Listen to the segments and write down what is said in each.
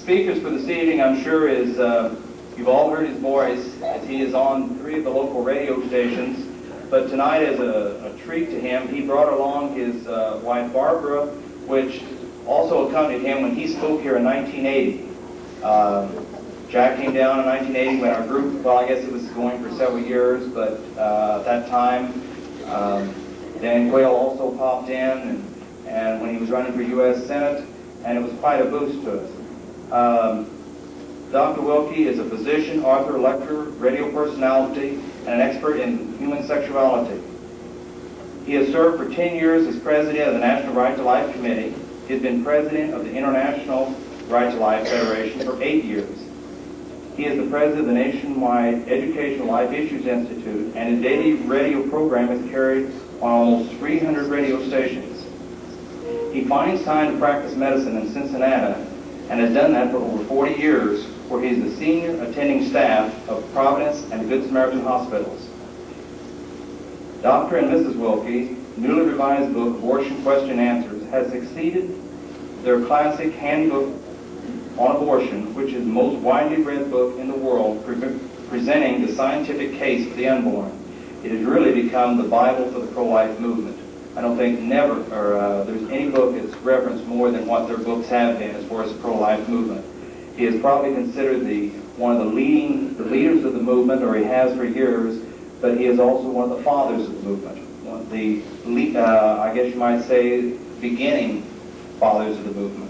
speakers for this evening, I'm sure, is you've all heard his voice, as he is on 3 of the local radio stations. But tonight, as a treat to him, he brought along his wife Barbara, which also accompanied him when he spoke here in 1980. Jack came down in 1980 when our group, well, I guess it was going for several years, but at that time, Dan Quayle also popped in, and when he was running for U.S. Senate, and it was quite a boost to us. Dr. Wilke is a physician, author, lecturer, radio personality, and an expert in human sexuality. He has served for 10 years as president of the National Right to Life Committee. He has been president of the International Right to Life Federation for 8 years. He is the president of the nationwide Educational Life Issues Institute, and his daily radio program is carried on almost 300 radio stations. He finds time to practice medicine in Cincinnati and has done that for over 40 years, where he is the senior attending staff of Providence and Good Samaritan hospitals. Dr. and Mrs. Wilke's newly revised book, Abortion Question Answers, has succeeded their classic handbook on abortion, which is the most widely read book in the world, presenting the scientific case for the unborn. It has really become the Bible for the pro-life movement. I don't think there's any book that's referenced more than what their books have been as far as the pro-life movement. He is probably considered one of the leaders of the movement, or he has for years, but he is also one of the fathers of the movement. One of the, I guess you might say, beginning fathers of the movement.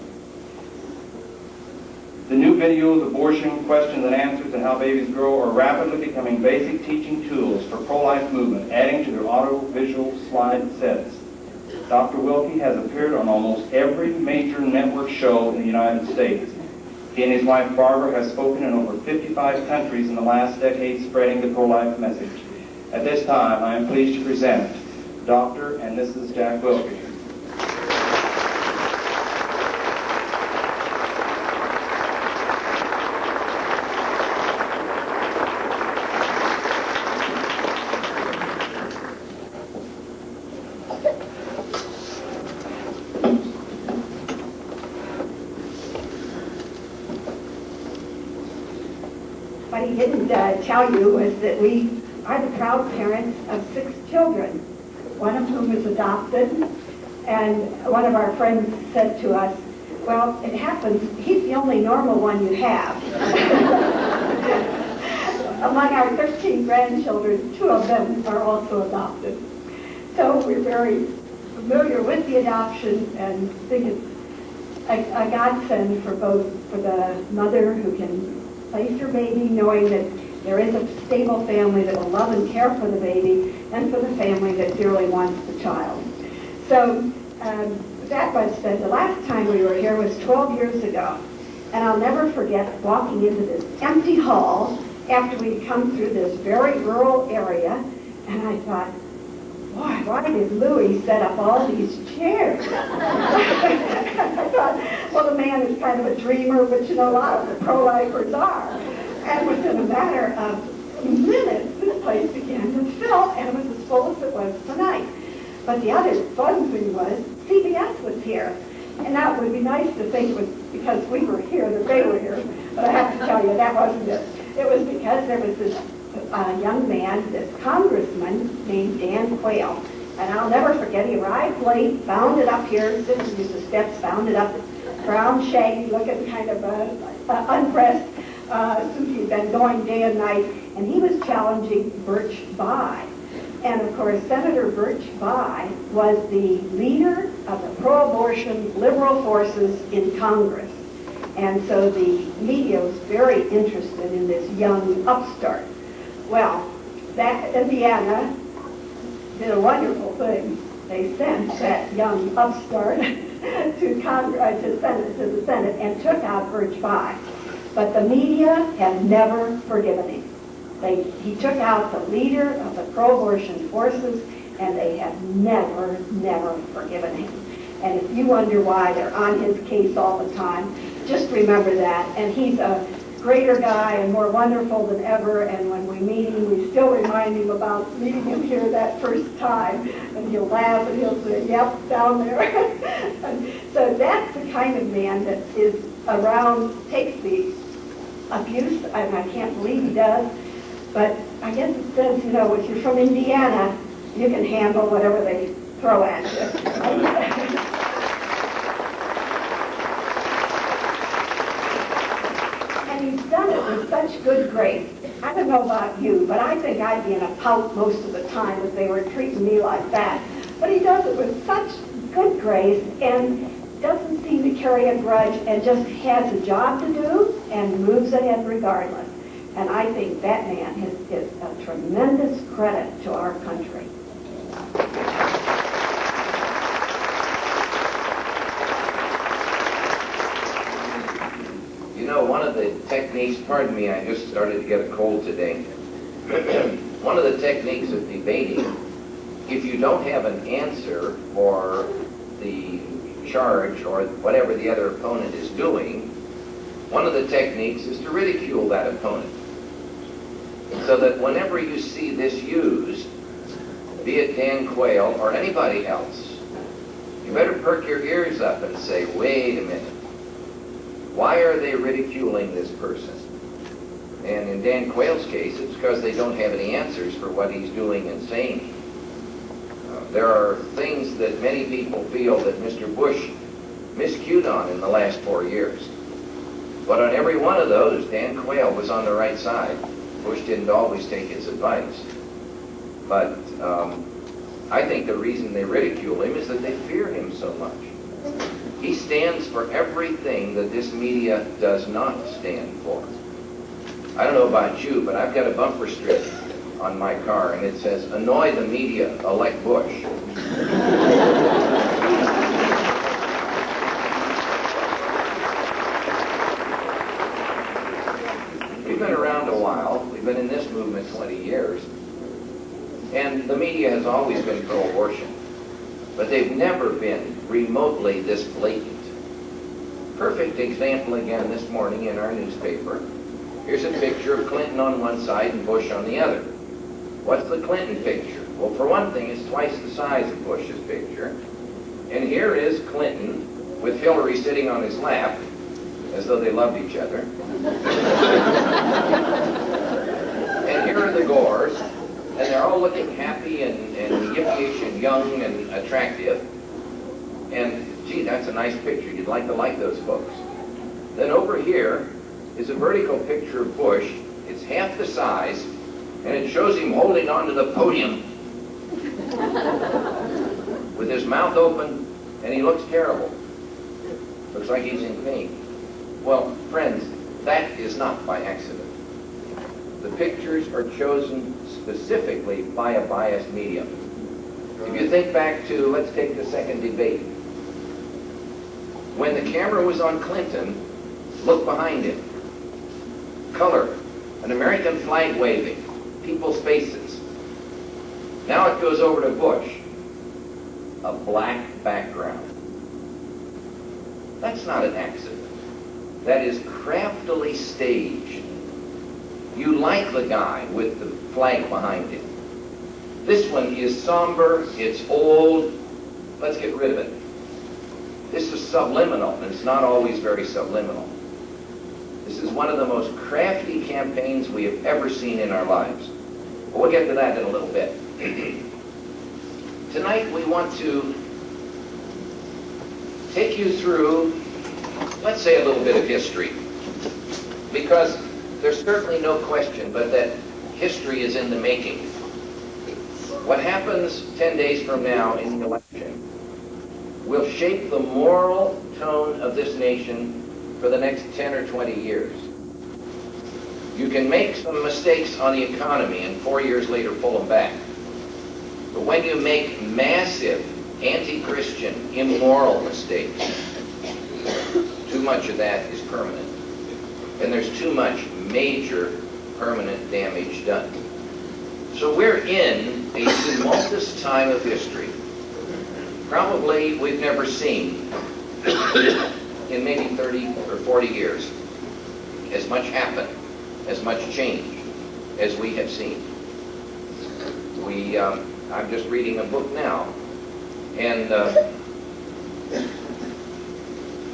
The new videos, Abortion Questions and Answers, and How Babies Grow are rapidly becoming basic teaching tools for pro-life movement, adding to their audio-visual slide sets. Dr. Wilke has appeared on almost every major network show in the United States. He and his wife Barbara have spoken in over 55 countries in the last decade, spreading the pro-life message. At this time, I am pleased to present Dr. and Mrs. Jack Wilke. What he didn't tell you was that we are the proud parents of 6 children, one of whom is adopted. And one of our friends said to us, well, it happens, he's the only normal one you have. Among our 13 grandchildren, 2 of them are also adopted. So we're very familiar with the adoption and think it's a godsend for the mother who can place her baby, knowing that there is a stable family that will love and care for the baby, and for the family that dearly wants the child. So that was said, the last time we were here was 12 years ago, and I'll never forget walking into this empty hall after we'd come through this very rural area, and I thought, boy, why did Louis set up all these chairs? I thought, well, the man is kind of a dreamer, which, a lot of the pro-lifers are. And within a matter of minutes, this place began to fill, and it was as full as it was tonight. But the other fun thing was, CBS was here. And now it would be nice to think it was because we were here that they were here, but I have to tell you, that wasn't it. It was because there was this young man, this congressman named Dan Quayle. And I'll never forget, he arrived late, bounded up here, sitting through the steps, bounded up, brown, shaggy, looking kind of unpressed, since he'd been going day and night, and he was challenging Birch Bayh. And of course, Senator Birch Bayh was the leader of the pro-abortion liberal forces in Congress. And so the media was very interested in this young upstart. Well, that Indiana did a wonderful thing. They sent that young upstart to the Senate and took out Birch Bayh. But the media have never forgiven him. He took out the leader of the pro-abortion forces, and they have never forgiven him. And if you wonder why they're on his case all the time, just remember that. And he's a greater guy and more wonderful than ever, and when we meet him, we still remind him about meeting him here that first time, and he'll laugh and he'll say, yep, down there. So that's the kind of man that is around, takes the abuse, and I can't believe he does, but I guess it says, you know, if you're from Indiana, you can handle whatever they throw at you. And he's done it with such good grace. I don't know about you, but I think I'd be in a pout most of the time if they were treating me like that. But he does it with such good grace and doesn't seem to carry a grudge and just has a job to do and moves ahead regardless. And I think that man is a tremendous credit to our country. You know, one of the techniques, pardon me, I just started to get a cold today. One of the techniques of debating, if you don't have an answer for the charge or whatever the other opponent is doing, one of the techniques is to ridicule that opponent. So that whenever you see this used, be it Dan Quayle or anybody else, you better perk your ears up and say, wait a minute, why are they ridiculing this person? And in Dan Quayle's case, it's because they don't have any answers for what he's doing and saying. There are things that many people feel that Mr. Bush miscued on in the last 4 years. But on every one of those, Dan Quayle was on the right side. Bush didn't always take his advice. But I think the reason they ridicule him is that they fear him so much. He stands for everything that this media does not stand for. I don't know about you, but I've got a bumper strip on my car, and it says, "Annoy the media, elect Bush." We've been around a while. We've been in this movement 20 years. And the media has always been pro-abortion. But they've never been remotely this blatant. Perfect example again this morning in our newspaper. Here's a picture of Clinton on one side and Bush on the other. What's the Clinton picture? Well, for one thing, it's twice the size of Bush's picture. And here is Clinton with Hillary sitting on his lap, as though they loved each other. And here are the Gores, and they're all looking happy and yippyish and young and attractive. And, gee, that's a nice picture. You'd like to like those folks. Then over here is a vertical picture of Bush. It's half the size, and it shows him holding onto the podium with his mouth open, and he looks terrible. Looks like he's in pain. Well, friends, that is not by accident. The pictures are chosen specifically by a biased medium. If you think back to, let's take the second debate. When the camera was on Clinton, look behind him. Color, an American flag waving, people's faces. Now it goes over to Bush, a black background. That's not an accident. That is craftily staged. You like the guy with the flag behind him. This one is somber, it's old, let's get rid of it. This is subliminal, and it's not always very subliminal. This is one of the most crafty campaigns we have ever seen in our lives. But we'll get to that in a little bit. Tonight we want to take you through, let's say, a little bit of history. Because there's certainly no question but that history is in the making. What happens 10 days from now in the election will shape the moral tone of this nation for the next 10 or 20 years. You can make some mistakes on the economy and 4 years later pull them back. But when you make massive anti-Christian, immoral mistakes, too much of that is permanent. And there's too much major permanent damage done. So we're in a tumultuous time of history. Probably we've never seen in maybe 30 or 40 years as much happen, as much change as we have seen. I'm just reading a book now, and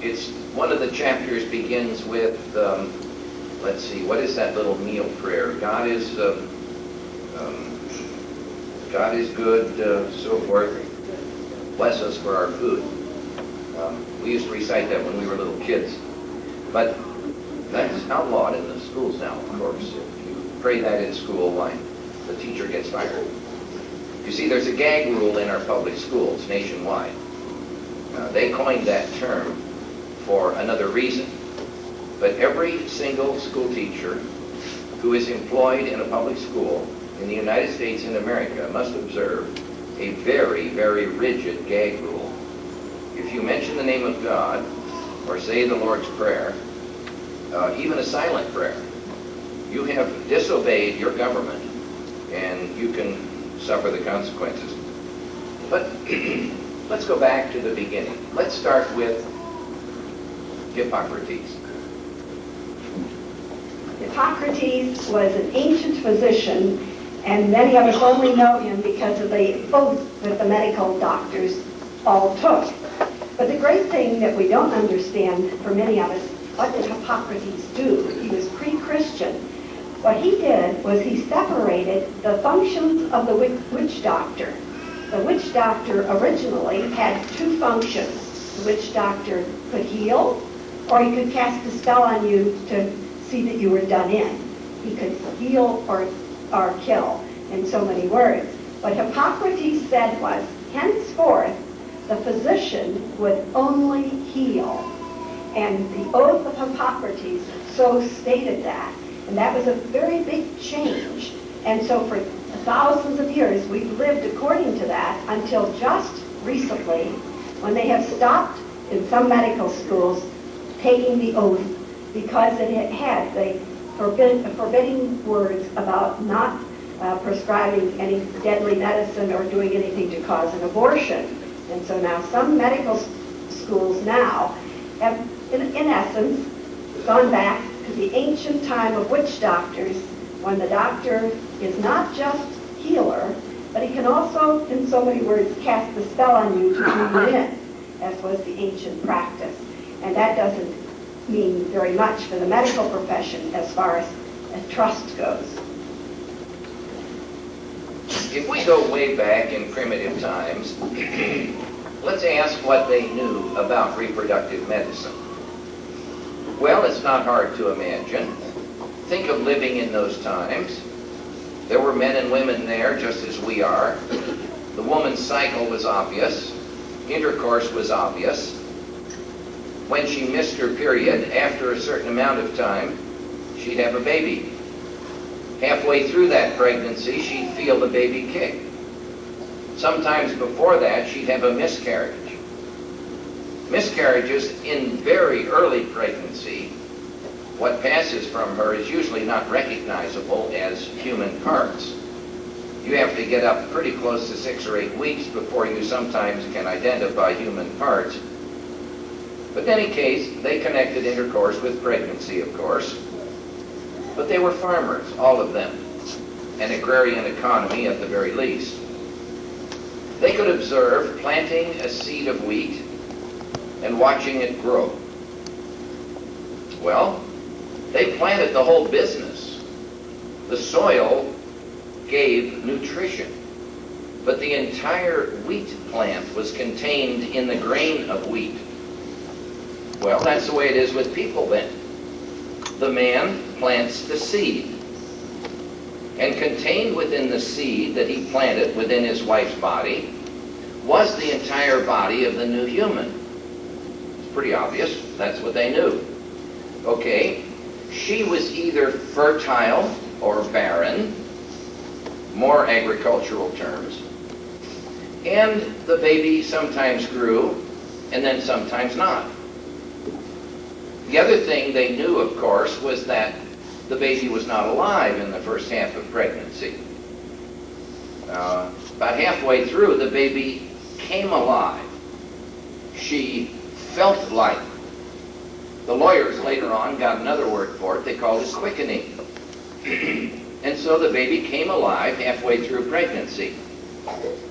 It's one of the chapters begins with, let's see, what is that little meal prayer? God is good, so forth. Bless us for our food. We used to recite that when we were little kids. But that's outlawed in the schools now, of course. If you pray that in school, why, the teacher gets fired. You see, there's a gag rule in our public schools nationwide. They coined that term for another reason. But every single school teacher who is employed in a public school in the United States and America must observe a very, very rigid gag rule. If you mention the name of God or say the Lord's Prayer, even a silent prayer, you have disobeyed your government and you can suffer the consequences. But let's go back to the beginning. Let's start with Hippocrates. Hippocrates was an ancient physician, and many of us only know him because of the oath that the medical doctors all took. But the great thing that we don't understand for many of us, what did Hippocrates do? He was pre-Christian. What he did was he separated the functions of the witch doctor. The witch doctor originally had two functions. The witch doctor could heal, or he could cast a spell on you to see that you were done in. He could heal or kill, in so many words. What Hippocrates said was, henceforth, the physician would only heal. And the oath of Hippocrates so stated that. And that was a very big change. And so for thousands of years, we've lived according to that until just recently, when they have stopped in some medical schools taking the oath because it had the forbidding words about not prescribing any deadly medicine or doing anything to cause an abortion. And so now some medical schools now have, in essence, gone back to the ancient time of witch doctors, when the doctor is not just healer, but he can also, in so many words, cast the spell on you to do you in, as was the ancient practice. And that doesn't mean very much for the medical profession as far as trust goes. If we go way back in primitive times, let's ask what they knew about reproductive medicine. Well, it's not hard to imagine. Think of living in those times. There were men and women there just as we are. The woman's cycle was obvious. Intercourse was obvious. When she missed her period, after a certain amount of time, she'd have a baby. Halfway through that pregnancy, she'd feel the baby kick. Sometimes before that, she'd have a miscarriage. Miscarriages in very early pregnancy, what passes from her is usually not recognizable as human parts. You have to get up pretty close to 6 or 8 weeks before you sometimes can identify human parts. But in any case, they connected intercourse with pregnancy, of course. But they were farmers, all of them, an agrarian economy at the very least. They could observe planting a seed of wheat and watching it grow. Well, they planted the whole business. The soil gave nutrition, but the entire wheat plant was contained in the grain of wheat. Well, that's the way it is with people then. The man plants the seed, and contained within the seed that he planted within his wife's body was the entire body of the new human. It's pretty obvious. That's what they knew. Okay, she was either fertile or barren, more agricultural terms, and the baby sometimes grew and then sometimes not. The other thing they knew, of course, was that the baby was not alive in the first half of pregnancy. About halfway through, the baby came alive. She felt life. The lawyers later on got another word for it. They called it quickening. And so the baby came alive halfway through pregnancy.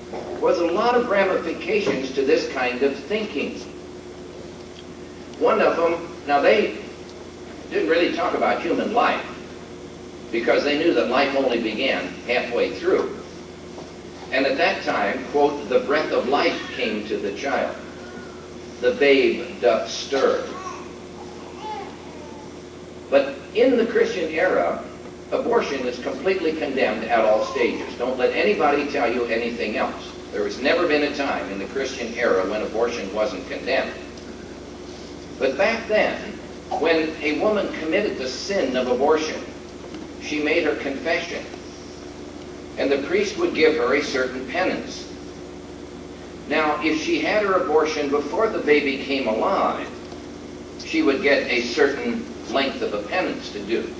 There was a lot of ramifications to this kind of thinking. One of them, now they didn't really talk about human life because they knew that life only began halfway through. And at that time, quote, the breath of life came to the child. The babe doth stir. But in the Christian era, abortion is completely condemned at all stages. Don't let anybody tell you anything else. There has never been a time in the Christian era when abortion wasn't condemned. But back then, when a woman committed the sin of abortion, she made her confession, and the priest would give her a certain penance. Now, if she had her abortion before the baby came alive, she would get a certain length of a penance to do.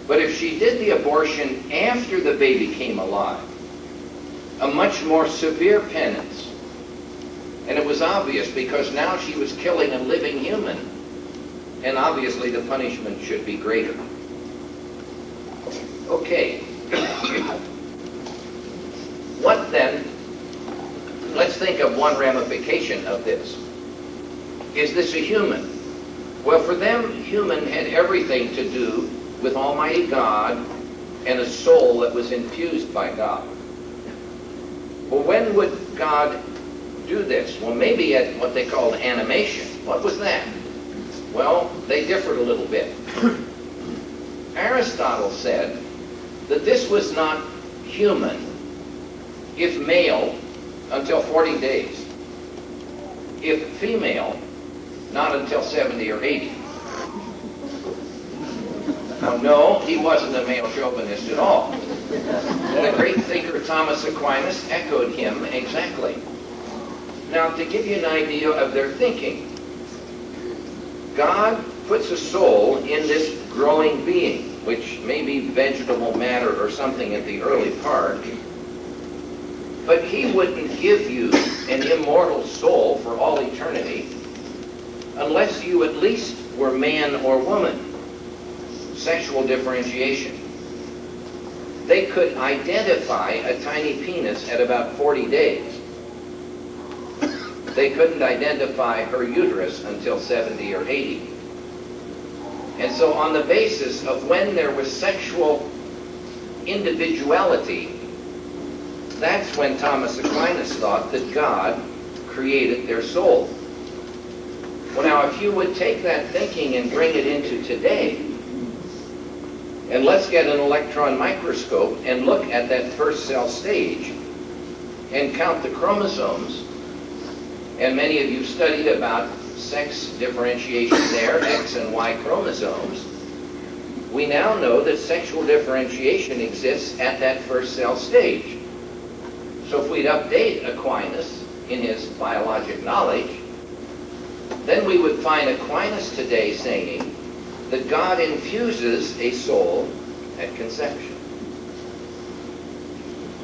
But if she did the abortion after the baby came alive, a much more severe penance. And it was obvious because now she was killing a living human, and obviously the punishment should be greater. Okay. What then? Let's think of one ramification of this. Is this a human? Well, for them, human had everything to do with Almighty God and a soul that was infused by God. Well, when would God do this? Well, maybe at what they called animation. What was that? Well, they differed a little bit. Aristotle said that this was not human if male until 40 days. If female, not until 70 or 80. Now, no, he wasn't a male chauvinist at all. The great thinker Thomas Aquinas echoed him exactly. Now, to give you an idea of their thinking, God puts a soul in this growing being, which may be vegetable matter or something at the early part, but he wouldn't give you an immortal soul for all eternity unless you at least were man or woman. Sexual differentiation. They could identify a tiny penis at about 40 days. They couldn't identify her uterus until 70 or 80. And so on the basis of when there was sexual individuality, that's when Thomas Aquinas thought that God created their soul. Well, now, if you would take that thinking and bring it into today, and let's get an electron microscope and look at that first cell stage and count the chromosomes, and many of you studied about sex differentiation there, X and Y chromosomes, we now know that sexual differentiation exists at that first cell stage. So if we'd update Aquinas in his biologic knowledge, then we would find Aquinas today saying that God infuses a soul at conception.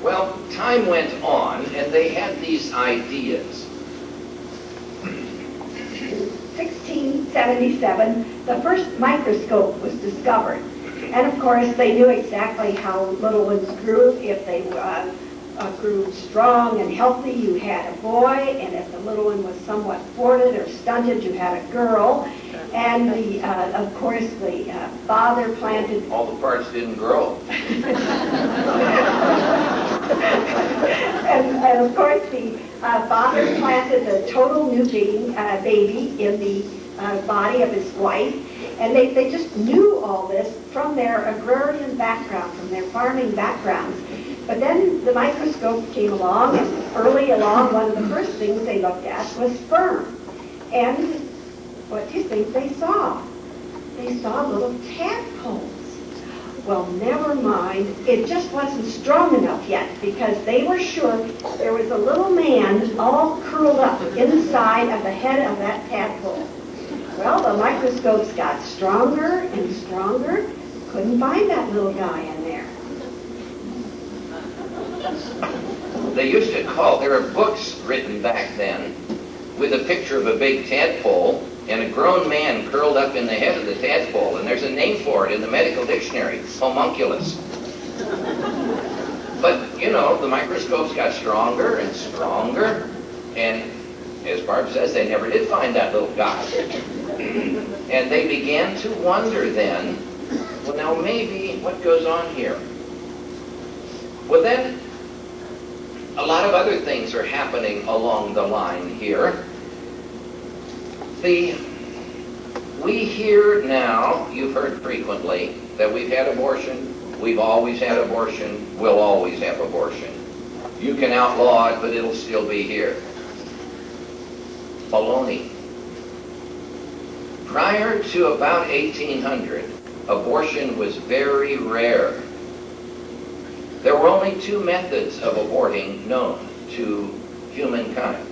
Well, time went on, and they had these ideas. 1677, the first microscope was discovered. And of course, they knew exactly how little ones grew. If they grew strong and healthy, you had a boy, and if the little one was somewhat thwarted or stunted, you had a girl. And of course, the father planted... All the parts didn't grow. and of course, the father planted a total new baby in the body of his wife. And they just knew all this from their agrarian background, from their farming backgrounds. But then the microscope came along, and early along, one of the first things they looked at was sperm. And what do you think they saw? They saw little tadpoles. Well, never mind. It just wasn't strong enough yet, because they were sure there was a little man all curled up inside of the head of that tadpole. Well, the microscopes got stronger and stronger. Couldn't find that little guy in there. They used to call, there are books written back then with a picture of a big tadpole and a grown man curled up in the head of the tadpole, and there's a name for it in the medical dictionary, homunculus. But, you know, the microscopes got stronger and stronger, and as Barb says, they never did find that little guy. And they began to wonder then, well, now maybe what goes on here? Well, then a lot of other things are happening along the line here. We hear now, you've heard frequently, that we've had abortion, we've always had abortion, we'll always have abortion. You can outlaw it, but it'll still be here. Baloney. Prior to about 1800, abortion was very rare. There were only two methods of aborting known to humankind.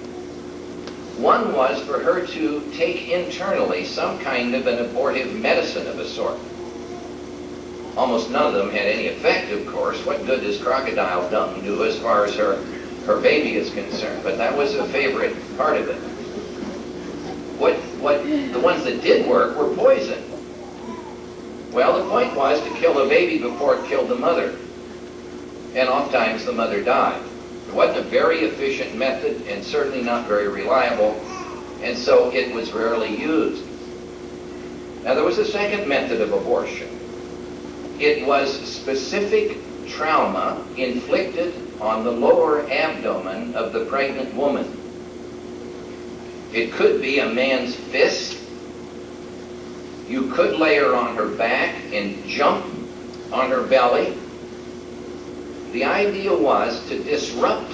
One was for her to take internally some kind of an abortive medicine of a sort. Almost none of them had any effect, of course. What good does crocodile dung do as far as her baby is concerned? But that was a favorite part of it. The ones that did work were poison. Well, the point was to kill the baby before it killed the mother. And oftentimes the mother died. It wasn't a very efficient method and certainly not very reliable, and so it was rarely used. Now there was a second method of abortion. It was specific trauma inflicted on the lower abdomen of the pregnant woman. It could be a man's fist. You could lay her on her back and jump on her belly. The idea was to disrupt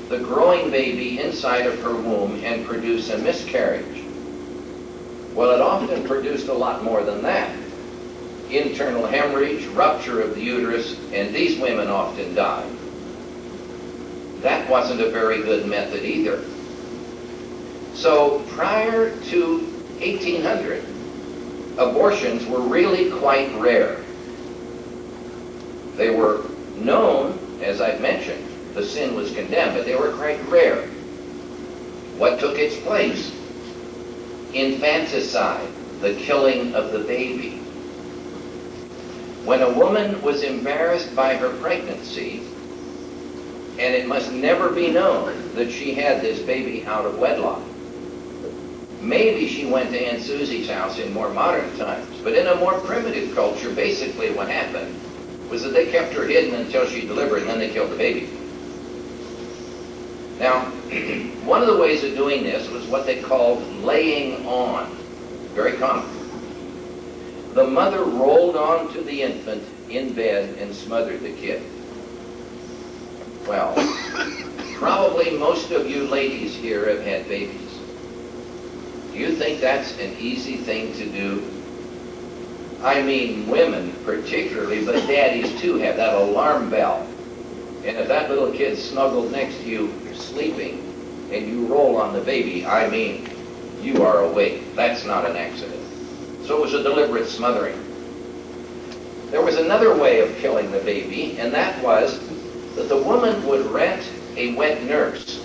the growing baby inside of her womb and produce a miscarriage. Well, it often produced a lot more than that. Internal hemorrhage, rupture of the uterus, and these women often died. That wasn't a very good method either. So prior to 1800, abortions were really quite rare. They were known, as I've mentioned, the sin was condemned, but they were quite rare. What took its place? Infanticide, the killing of the baby. When a woman was embarrassed by her pregnancy, and it must never be known that she had this baby out of wedlock. Maybe she went to Aunt Susie's house in more modern times, but in a more primitive culture, basically what happened was that they kept her hidden until she delivered, and then they killed the baby. Now, one of the ways of doing this was what they called laying on. Very common. The mother rolled onto the infant in bed and smothered the kid. Well, probably most of you ladies here have had babies. Do you think that's an easy thing to do? I mean, women particularly, but daddies too have that alarm bell. And if that little kid's snuggled next to you sleeping and you roll on the baby, I mean, you are awake. That's not an accident. So it was a deliberate smothering. There was another way of killing the baby, and that was that the woman would rent a wet nurse.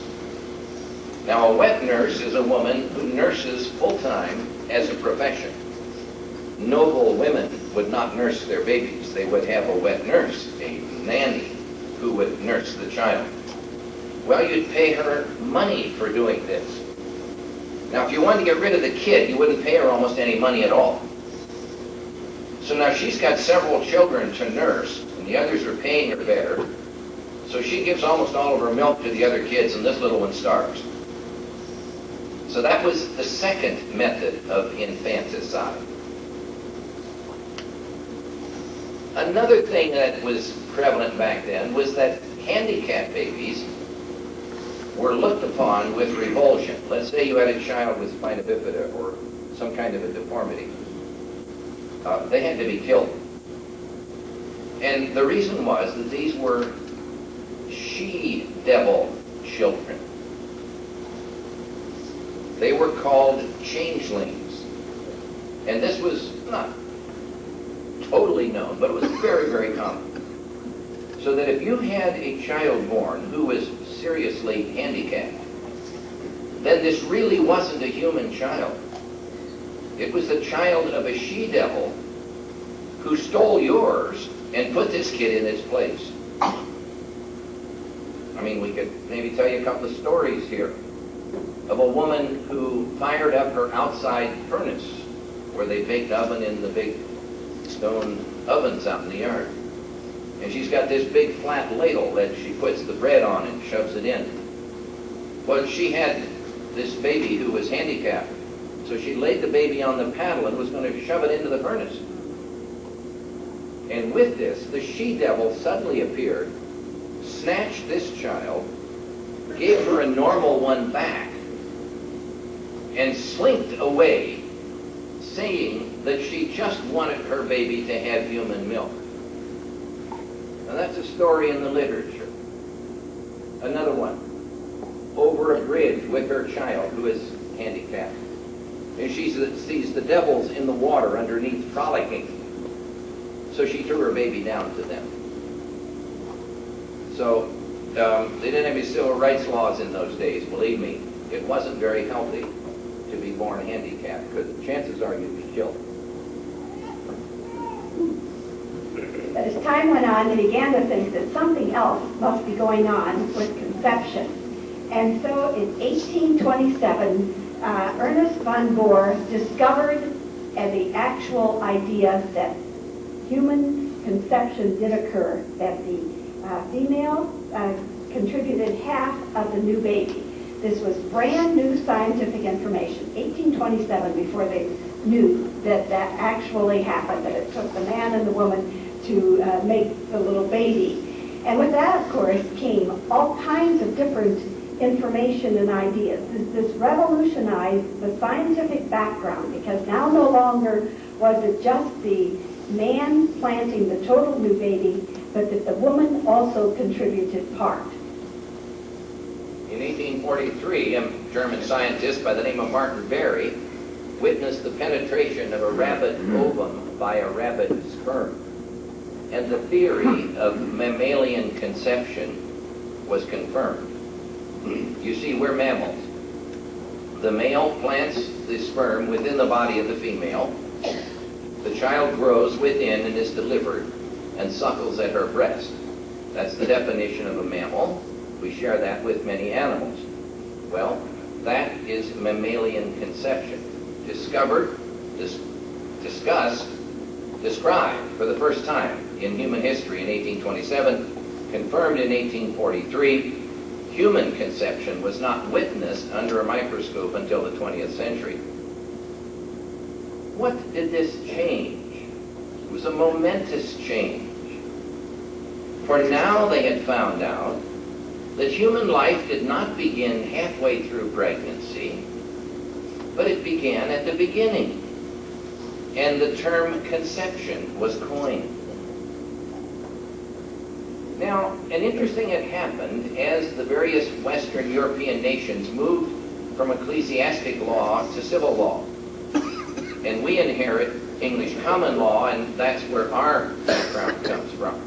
Now, a wet nurse is a woman who nurses full-time as a profession. Noble women would not nurse their babies. They would have a wet nurse, a nanny, who would nurse the child. Well, you'd pay her money for doing this. Now, if you wanted to get rid of the kid, you wouldn't pay her almost any money at all. So now she's got several children to nurse, and the others are paying her better. So she gives almost all of her milk to the other kids, and this little one starves. So that was the second method of infanticide. Another thing that was prevalent back then was that handicapped babies were looked upon with revulsion. Let's say you had a child with spina bifida or some kind of a deformity. They had to be killed. And the reason was that these were she-devil children. They were called changelings. And this was not totally known, but it was very, very common. So that if you had a child born who was seriously handicapped, then this really wasn't a human child. It was the child of a she-devil who stole yours and put this kid in its place. I mean, we could maybe tell you a couple of stories here. of a woman who fired up her outside furnace where they baked oven in the big stone ovens out in the yard. And she's got this big flat ladle that she puts the bread on and shoves it in. Well, she had this baby who was handicapped, so she laid the baby on the paddle and was going to shove it into the furnace. And with this, the she-devil suddenly appeared, snatched this child, gave her a normal one back, and slinked away, saying that she just wanted her baby to have human milk. Now that's a story in the literature. Another one, over a bridge with her child who is handicapped. And she sees the devils in the water underneath frolicking. So she threw her baby down to them. So they didn't have any civil rights laws in those days, believe me. It wasn't very healthy to be born handicapped, because the chances are you'd be killed. But as time went on, they began to think that something else must be going on with conception. And so in 1827, Ernest von Bohr discovered the actual idea that human conception did occur, that the female contributed half of the new baby. This was brand new scientific information, 1827, before they knew that that actually happened, that it took the man and the woman to make the little baby. And with that, of course, came all kinds of different information and ideas. This revolutionized the scientific background, because now no longer was it just the man planting the total new baby, but that the woman also contributed part. In 1843, a German scientist by the name of Martin Berry witnessed the penetration of a rabbit ovum by a rabbit sperm. And the theory of mammalian conception was confirmed. You see, we're mammals. The male plants the sperm within the body of the female. The child grows within and is delivered and suckles at her breast. That's the definition of a mammal. We share that with many animals. Well, that is mammalian conception. Discovered, discussed, described for the first time in human history in 1827, confirmed in 1843. Human conception was not witnessed under a microscope until the 20th century. What did this change? It was a momentous change. For now they had found out that human life did not begin halfway through pregnancy, but it began at the beginning. And the term conception was coined. Now, an interesting had happened as the various Western European nations moved from ecclesiastic law to civil law. And we inherit English common law, and that's where our background comes from.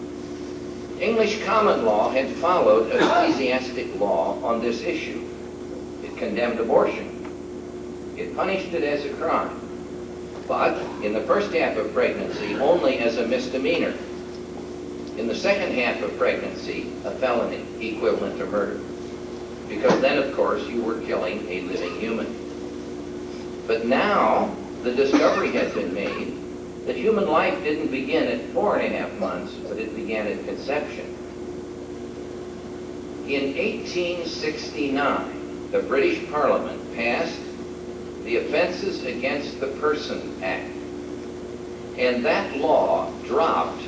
English common law had followed ecclesiastic law on this issue. It condemned abortion. It punished it as a crime. But in the first half of pregnancy, only as a misdemeanor. In the second half of pregnancy, a felony equivalent to murder. Because then, of course, you were killing a living human. But now, the discovery had been made that human life didn't begin at 4.5 months, but it began at conception. In 1869, the British Parliament passed the Offences Against the Person Act. And that law dropped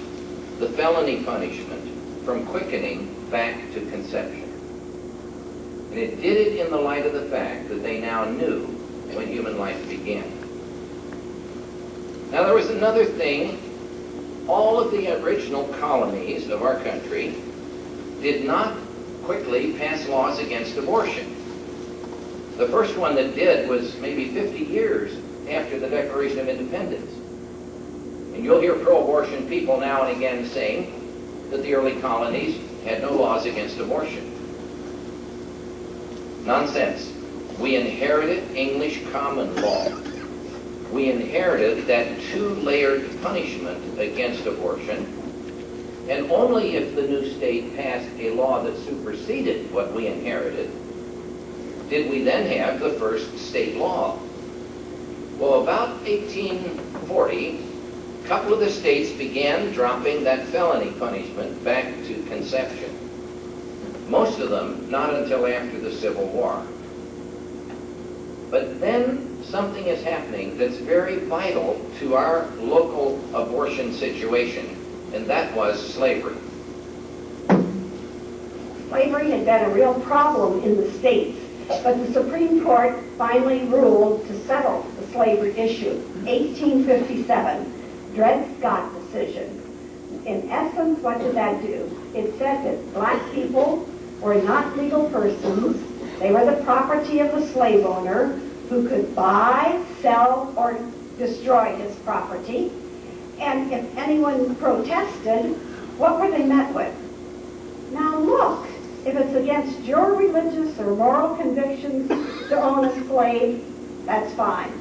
the felony punishment from quickening back to conception. And it did it in the light of the fact that they now knew when human life began. Now there was another thing. All of the original colonies of our country did not quickly pass laws against abortion. The first one that did was maybe 50 years after the Declaration of Independence. And you'll hear pro-abortion people now and again saying that the early colonies had no laws against abortion. Nonsense. We inherited English common law. We inherited that two-layered punishment against abortion, and only if the new state passed a law that superseded what we inherited did we then have the first state law. Well, about 1840, a couple of the states began dropping that felony punishment back to conception. Most of them not until after the Civil War. But then something is happening that's very vital to our local abortion situation, and that was slavery. Slavery had been a real problem in the states, but the Supreme Court finally ruled to settle the slavery issue. 1857, Dred Scott decision. In essence, what did that do? It said that black people were not legal persons. They were the property of the slave owner who could buy, sell, or destroy his property. And if anyone protested, what were they met with? Now look, if it's against your religious or moral convictions to own a slave, that's fine.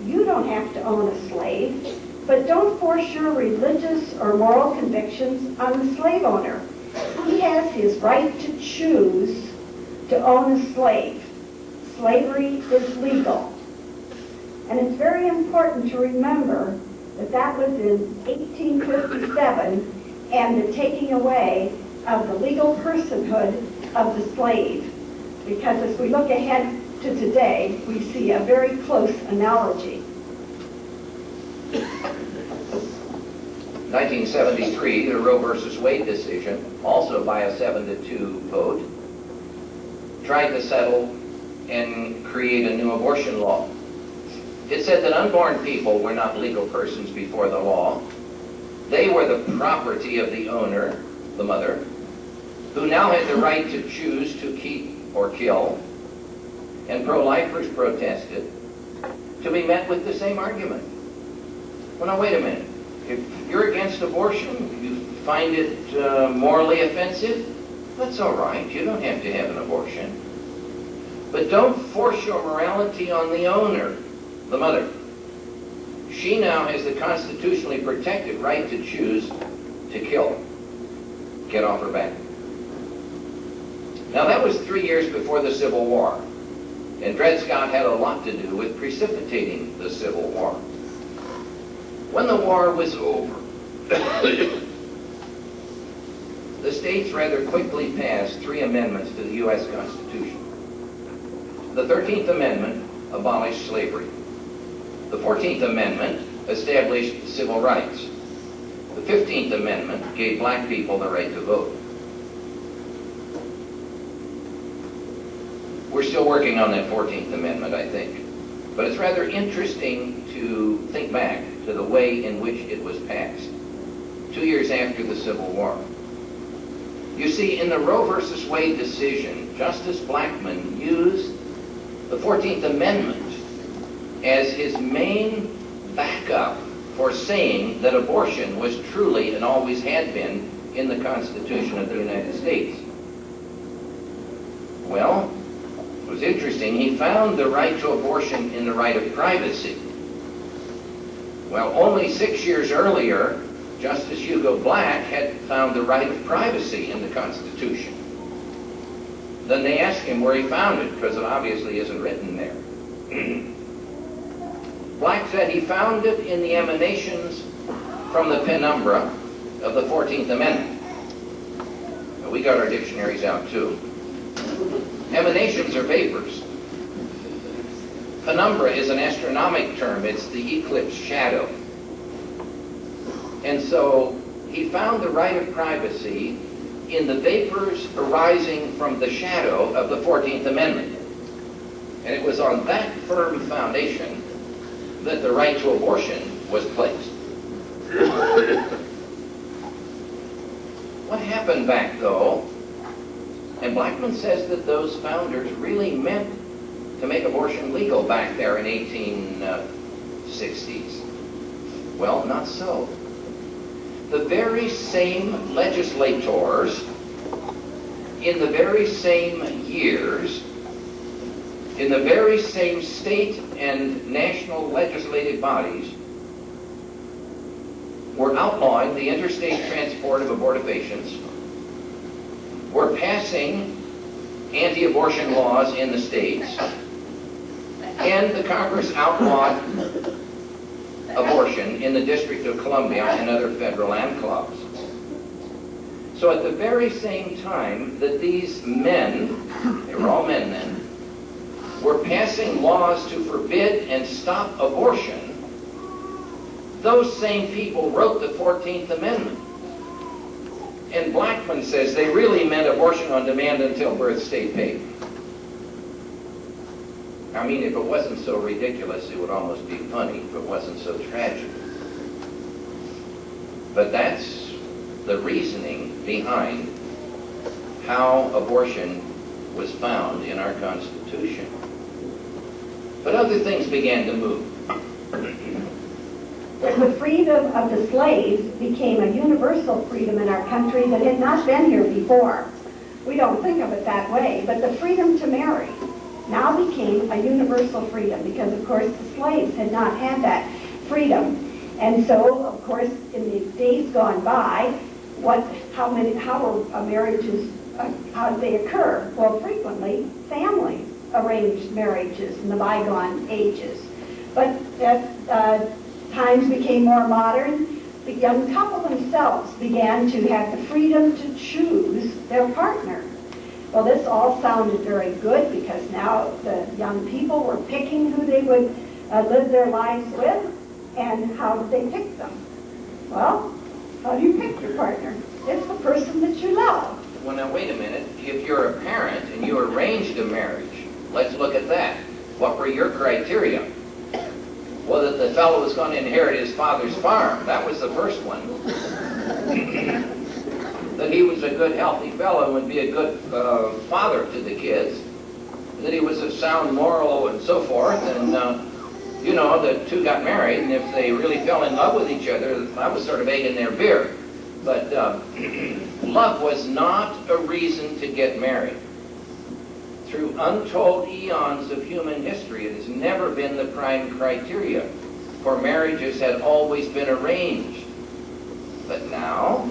You don't have to own a slave, but don't force your religious or moral convictions on the slave owner. He has his right to choose to own a slave. Slavery is legal. And it's very important to remember that that was in 1857 and the taking away of the legal personhood of the slave. Because as we look ahead to today, we see a very close analogy. 1973, the Roe versus Wade decision, also by a 7-2 vote, tried to settle and create a new abortion law. It said that unborn people were not legal persons before the law. They were the property of the owner, the mother, who now had the right to choose to keep or kill. And pro-lifers protested to be met with the same argument. Well, now wait a minute. If you're against abortion, you find it morally offensive, that's all right. You don't have to have an abortion. But don't force your morality on the owner, the mother. She now has the constitutionally protected right to choose to kill. Get off her back. Now that was 3 years before the Civil War, and Dred Scott had a lot to do with precipitating the Civil War. When the war was over, the states rather quickly passed 3 amendments to the U.S. Constitution. The 13th Amendment abolished slavery. The 14th Amendment established civil rights. The 15th Amendment gave black people the right to vote. We're still working on that 14th Amendment, I think. But it's rather interesting to think back to the way in which it was passed, 2 years after the Civil War. You see, in the Roe versus Wade decision, Justice Blackmun used the 14th Amendment as his main backup for saying that abortion was truly and always had been in the Constitution of the United States. Well, it was interesting. He found the right to abortion in the right of privacy. Well, only 6 years earlier, Justice Hugo Black had found the right of privacy in the Constitution. Then they asked him where he found it, because it obviously isn't written there. Black said he found it in the emanations from the penumbra of the 14th Amendment. Now, we got our dictionaries out too. Emanations are vapors. Penumbra is an astronomic term. It's the eclipse shadow. And so he found the right of privacy in the vapors arising from the shadow of the 14th Amendment. And it was on that firm foundation that the right to abortion was placed. What happened back, though, and Blackmun says that those founders really meant to make abortion legal back there in 1860s. Well, not so. The very same legislators in the very same years, in the very same state and national legislative bodies, were outlawing the interstate transport of abortifacients, were passing anti-abortion laws in the states, and the Congress outlawed abortion in the District of Columbia and other federal enclaves. So at the very same time that these men, they were all men then, were passing laws to forbid and stop abortion, those same people wrote the 14th Amendment. And Blackmun says they really meant abortion on demand until birth stayed paid. I mean, if it wasn't so ridiculous, it would almost be funny if it wasn't so tragic. But that's the reasoning behind how abortion was found in our Constitution. But other things began to move. The freedom of the slaves became a universal freedom in our country that had not been here before. We don't think of it that way, but the freedom to marry now became a universal freedom because, of course, the slaves had not had that freedom. And so, of course, in the days gone by, how were marriages, how did they occur? Well, frequently, family arranged marriages in the bygone ages. But as times became more modern, the young couple themselves began to have the freedom to choose their partner. Well, this all sounded very good because now the young people were picking who they would live their lives with, and how did they pick them? Well, how do you pick your partner? It's the person that you love. Well, now, wait a minute. If you're a parent and you arranged a marriage, let's look at that. What were your criteria? Well, that the fellow was going to inherit his father's farm. That was the first one. That he was a good, healthy fellow and would be a good father to the kids. That he was of sound moral and so forth. And, you know, the two got married, and if they really fell in love with each other, that was sort of egg in their beer. But love was not a reason to get married. Through untold eons of human history, it has never been the prime criteria, for marriages had always been arranged. But now,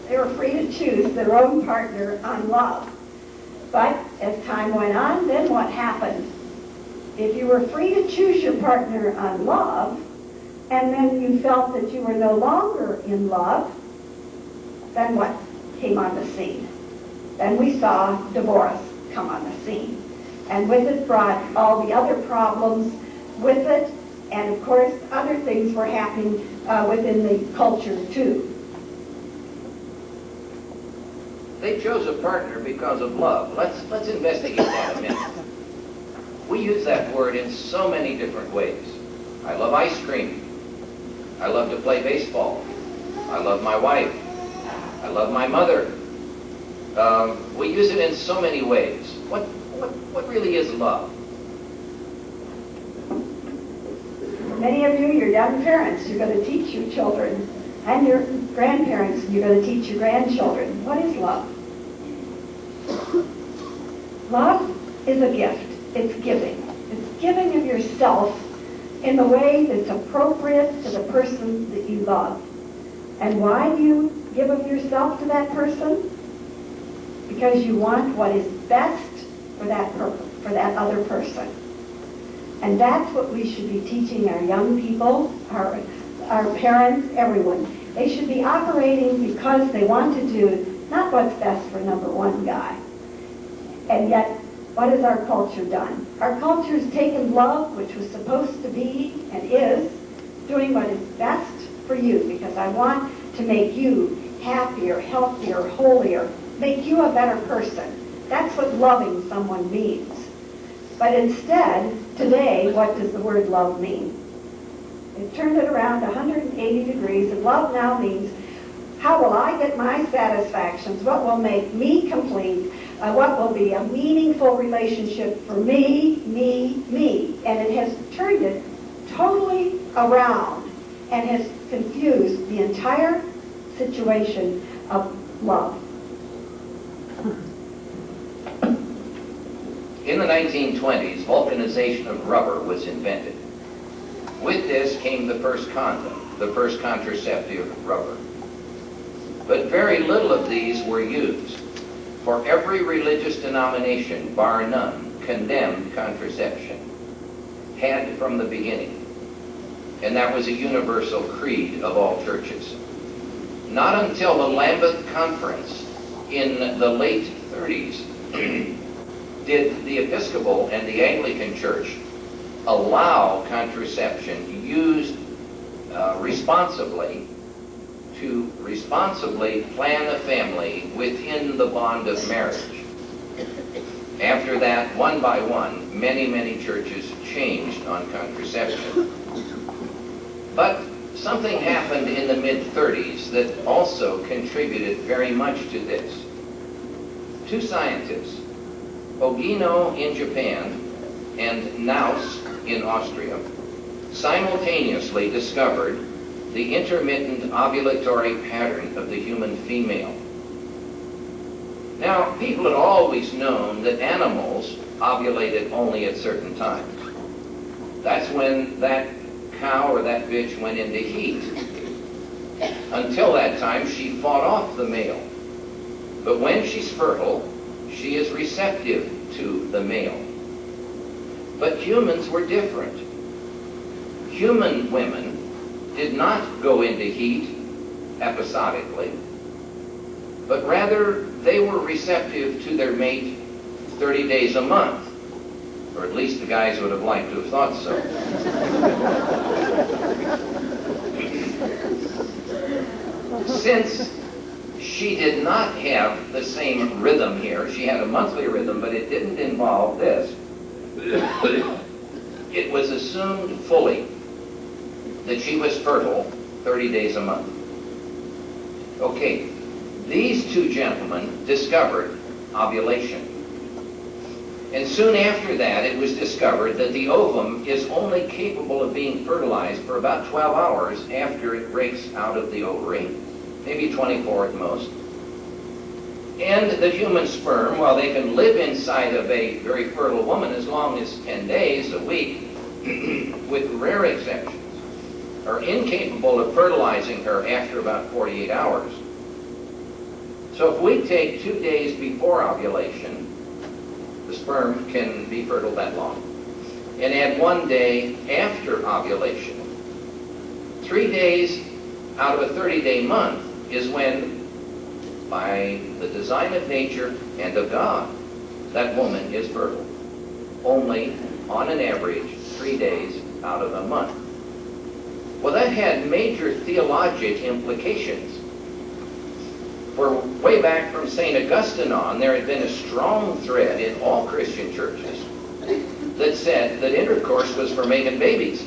they were free to choose their own partner on love. But as time went on, then what happened? If you were free to choose your partner on love, and then you felt that you were no longer in love, then what came on the scene? Then we saw divorce come on the scene. And with it brought all the other problems with it, and of course other things were happening within the culture too. they chose a partner because of love. Let's investigate that a minute. We use that word in so many different ways. I love ice cream. I love to play baseball. I love my wife. I love my mother. We use it in so many ways. What really is love? For many of you, you're young parents. You're going to teach your children, and your grandparents, you're going to teach your grandchildren. What is love? Love is a gift. It's giving. It's giving of yourself in the way that's appropriate to the person that you love. And why do you give of yourself to that person? Because you want what is best for that other person. And that's what we should be teaching our young people, our parents, everyone. They should be operating because they want to do not what's best for number one guy. And yet, what has our culture done? Our culture has taken love, which was supposed to be and is, doing what is best for you, because I want to make you happier, healthier, holier, make you a better person. That's what loving someone means. But instead, today, what does the word love mean? They've turned it around 180 degrees, and love now means, how will I get my satisfactions? What will make me complete? What will be a meaningful relationship for me, me? And it has turned it totally around and has confused the entire situation of love. In the 1920s, vulcanization of rubber was invented. With this came the first condom, the first contraceptive rubber. But very little of these were used. for every religious denomination, bar none, condemned contraception, had from the beginning. And that was a universal creed of all churches. Not until the Lambeth Conference in the late 30s did the Episcopal and the Anglican Church allow contraception used responsibly to responsibly plan a family within the bond of marriage. After that, one by one, many, many churches changed on contraception. But something happened in the mid-30s that also contributed very much to this. Two scientists, Ogino in Japan and Naus in Austria, simultaneously discovered the intermittent ovulatory pattern of the human female. Now, people had always known that animals ovulated only at certain times. That's when that cow or that bitch went into heat. Until that time, she fought off the male. But when she's fertile, she is receptive to the male. But humans were different. Human women did not go into heat episodically, but rather they were receptive to their mate 30 days a month, or at least the guys would have liked to have thought so. Since she did not have the same rhythm here, she had a monthly rhythm, but it didn't involve this, it was assumed fully that she was fertile 30 days a month. Okay, these two gentlemen discovered ovulation. And soon after that, it was discovered that the ovum is only capable of being fertilized for about 12 hours after it breaks out of the ovary, maybe 24 at most. And the human sperm, while they can live inside of a very fertile woman as long as 10 days, a week, with rare exceptions, are incapable of fertilizing her after about 48 hours. So if we take 2 days before ovulation, the sperm can be fertile that long, and add 1 day after ovulation, 3 days out of a 30-day month is when, by the design of nature and of God, that woman is fertile. Only, on an average, 3 days out of a month. Well, that had major theologic implications. For way back from St. Augustine on, there had been a strong thread in all Christian churches that said that intercourse was for making babies.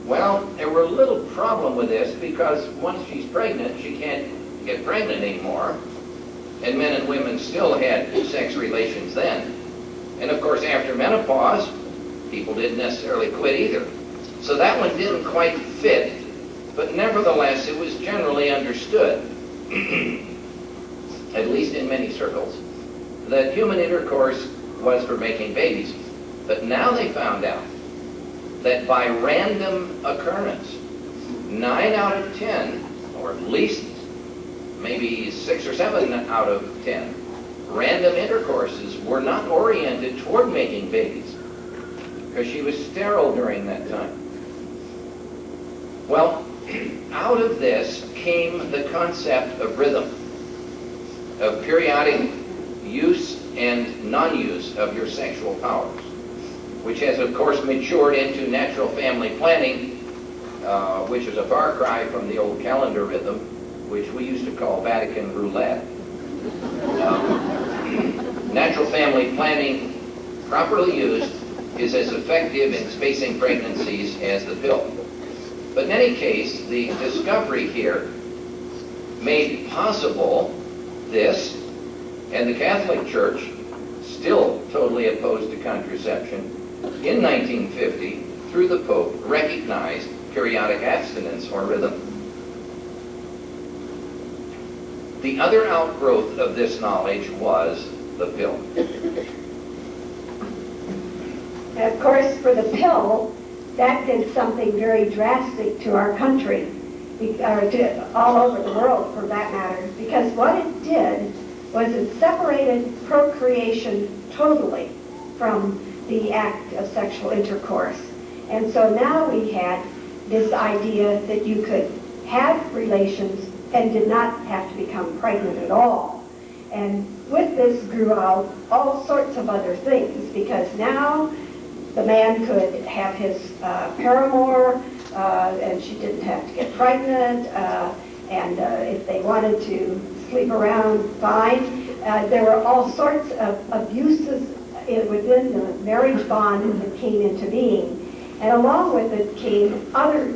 Well, there were a little problem with this because once she's pregnant, she can't get pregnant anymore. And men and women still had sex relations then. And of course, after menopause, people didn't necessarily quit either. So that one didn't quite fit, but nevertheless, it was generally understood, at least in many circles, that human intercourse was for making babies. But now they found out that by random occurrence, 9 out of 10, or at least maybe 6 or 7 out of 10, random intercourses were not oriented toward making babies, because she was sterile during that time. Well, out of this came the concept of rhythm, of periodic use and non-use of your sexual powers, which has, of course, matured into natural family planning, which is a far cry from the old calendar rhythm, which we used to call Vatican roulette. Natural family planning, properly used, is as effective in spacing pregnancies as the pill. But in any case, the discovery here made possible this, and the Catholic Church, still totally opposed to contraception, in 1950, through the Pope, recognized periodic abstinence or rhythm. The other outgrowth of this knowledge was the pill. And of course, for the pill, that did something very drastic to our country, or to all over the world for that matter, because what it did was it separated procreation totally from the act of sexual intercourse. And so now we had this idea that you could have relations and did not have to become pregnant at all. And with this grew out all sorts of other things, because now the man could have his paramour, and she didn't have to get pregnant, and if they wanted to sleep around, fine. There were all sorts of abuses within the marriage bond that came into being. And along with it came other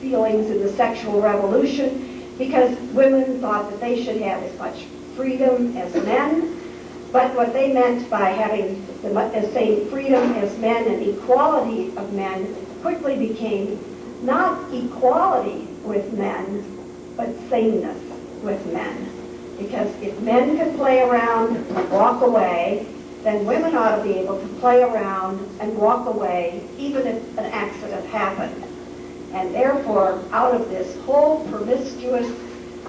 feelings in the sexual revolution, because women thought that they should have as much freedom as men. But what they meant by having the same freedom as men and equality of men quickly became not equality with men, but sameness with men. Because if men could play around and walk away, then women ought to be able to play around and walk away even if an accident happened. And therefore, out of this whole promiscuous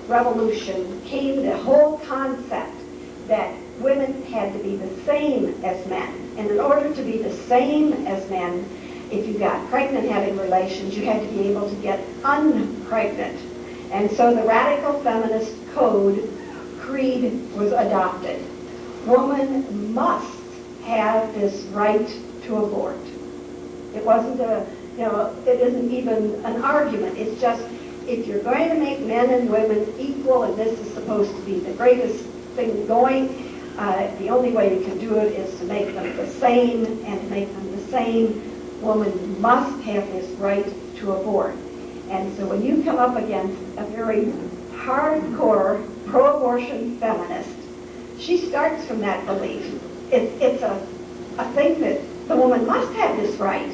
revolution came the whole concept that women had to be the same as men. And in order to be the same as men, if you got pregnant having relations, you had to be able to get unpregnant. And so the radical feminist creed was adopted. Woman must have this right to abort. It wasn't it isn't even an argument. It's just, if you're going to make men and women equal, and this is supposed to be the greatest thing going, the only way you can do it is to make them the same, and to make them the same, woman must have this right to abort. And so when you come up against a very hardcore pro-abortion feminist, she starts from that belief. It's a thing that the woman must have this right.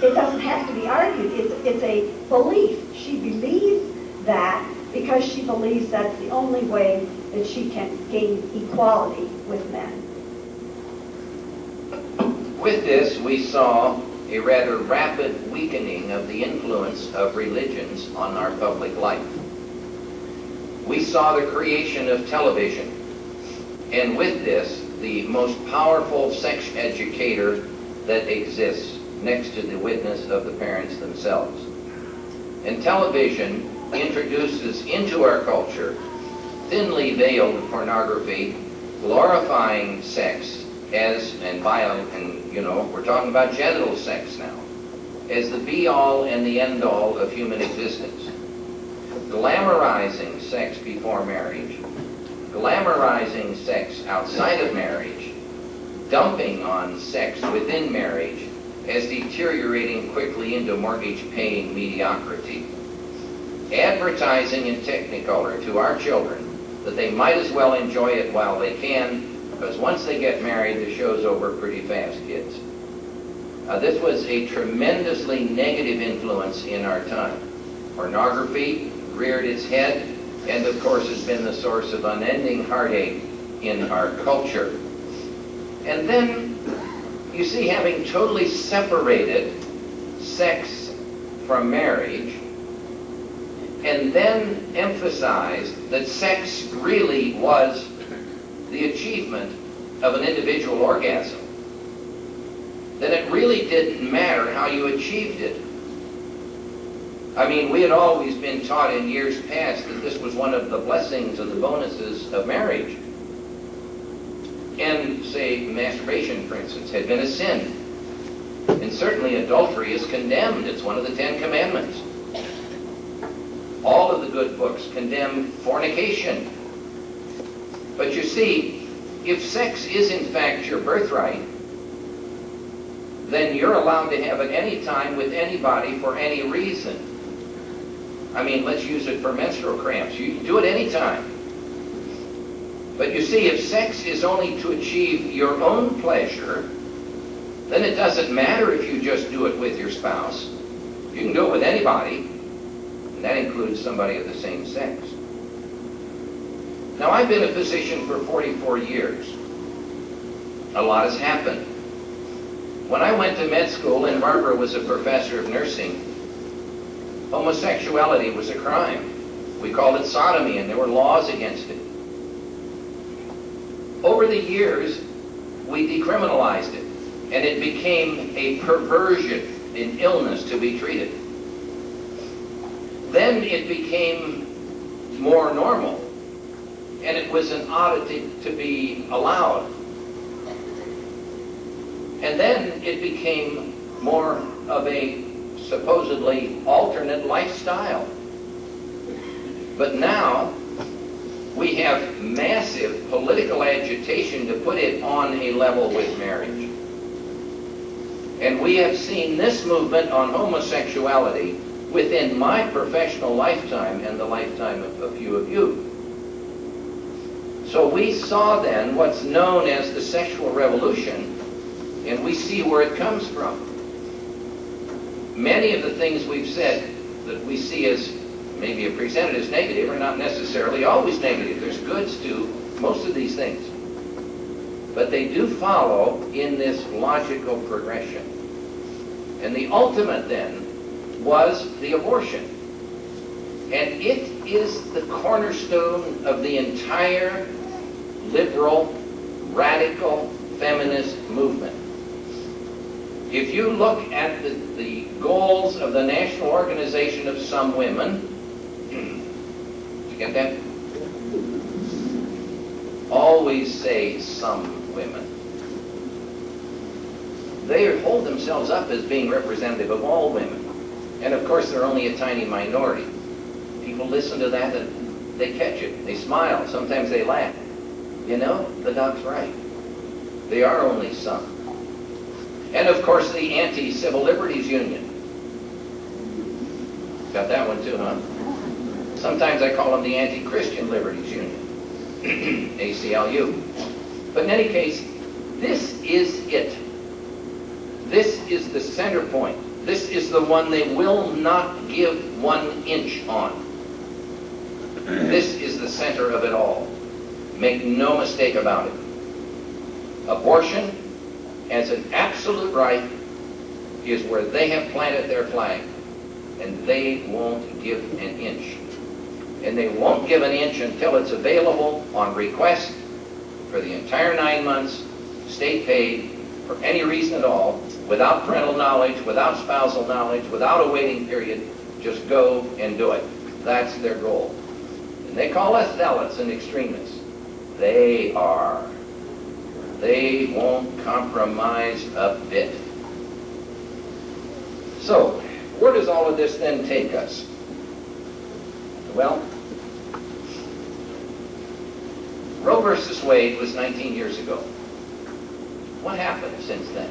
It doesn't have to be argued. It's a belief. She believes that because she believes that's the only way that she can gain equality with men. With this, we saw a rather rapid weakening of the influence of religions on our public life. We saw the creation of television, and with this, the most powerful sex educator that exists, next to the witness of the parents themselves. And television introduces into our culture thinly veiled pornography, glorifying sex as, and we're talking about genital sex now, as the be-all and the end-all of human existence. Glamorizing sex before marriage, glamorizing sex outside of marriage, dumping on sex within marriage as deteriorating quickly into mortgage-paying mediocrity. Advertising in Technicolor to our children that they might as well enjoy it while they can, because once they get married, the show's over pretty fast, kids. This was a tremendously negative influence in our time. Pornography reared its head, and of course has been the source of unending heartache in our culture. And then, you see, having totally separated sex from marriage, and then emphasized that sex really was the achievement of an individual orgasm, then it really didn't matter how you achieved it. I mean, we had always been taught in years past that this was one of the blessings and the bonuses of marriage. And, say, masturbation, for instance, had been a sin. And certainly adultery is condemned. It's one of the 10 Commandments. All of the good books condemn fornication. But you see, if sex is in fact your birthright, then you're allowed to have it any time with anybody for any reason. I mean, let's use it for menstrual cramps. You can do it any time. But you see, if sex is only to achieve your own pleasure, then it doesn't matter if you just do it with your spouse. You can do it with anybody, and that includes somebody of the same sex. Now, I've been a physician for 44 years. A lot has happened. When I went to med school and Barbara was a professor of nursing, homosexuality was a crime. We called it sodomy, and there were laws against it. over the years, we decriminalized it, and it became a perversion, an illness to be treated. Then it became more normal, and it was an oddity to be allowed. And then it became more of a supposedly alternate lifestyle. But now we have massive political agitation to put it on a level with marriage. And we have seen this movement on homosexuality within my professional lifetime and the lifetime of a few of you. So we saw then what's known as the sexual revolution, and we see where it comes from. Many of the things we've said that we see as maybe are presented as negative are not necessarily always negative. There's goods to most of these things. But they do follow in this logical progression. And the ultimate then was the abortion. And it is the cornerstone of the entire liberal, radical, feminist movement. If you look at the goals of the National Organization of Some Women, did you get that? Always say some women. They hold themselves up as being representative of all women. And of course, they're only a tiny minority. People listen to that and they catch it. They smile. Sometimes they laugh. You know, the doc's right. They are only some. And of course, the Anti-Civil Liberties Union. Got that one too, huh? Sometimes I call them the Anti-Christian Liberties Union. ACLU. But in any case, this is it. This is the center point. This is the one they will not give 1 inch on. This is the center of it all. Make no mistake about it. Abortion, as an absolute right, is where they have planted their flag. And they won't give an inch. And they won't give an inch until it's available on request for the entire 9 months, state paid, for any reason at all, without parental knowledge, without spousal knowledge, without a waiting period. Just go and do it. That's their goal. And they call us zealots and extremists. They are. They won't compromise a bit. So, where does all of this then take us? Well, Roe versus Wade was 19 years ago. What happened since then?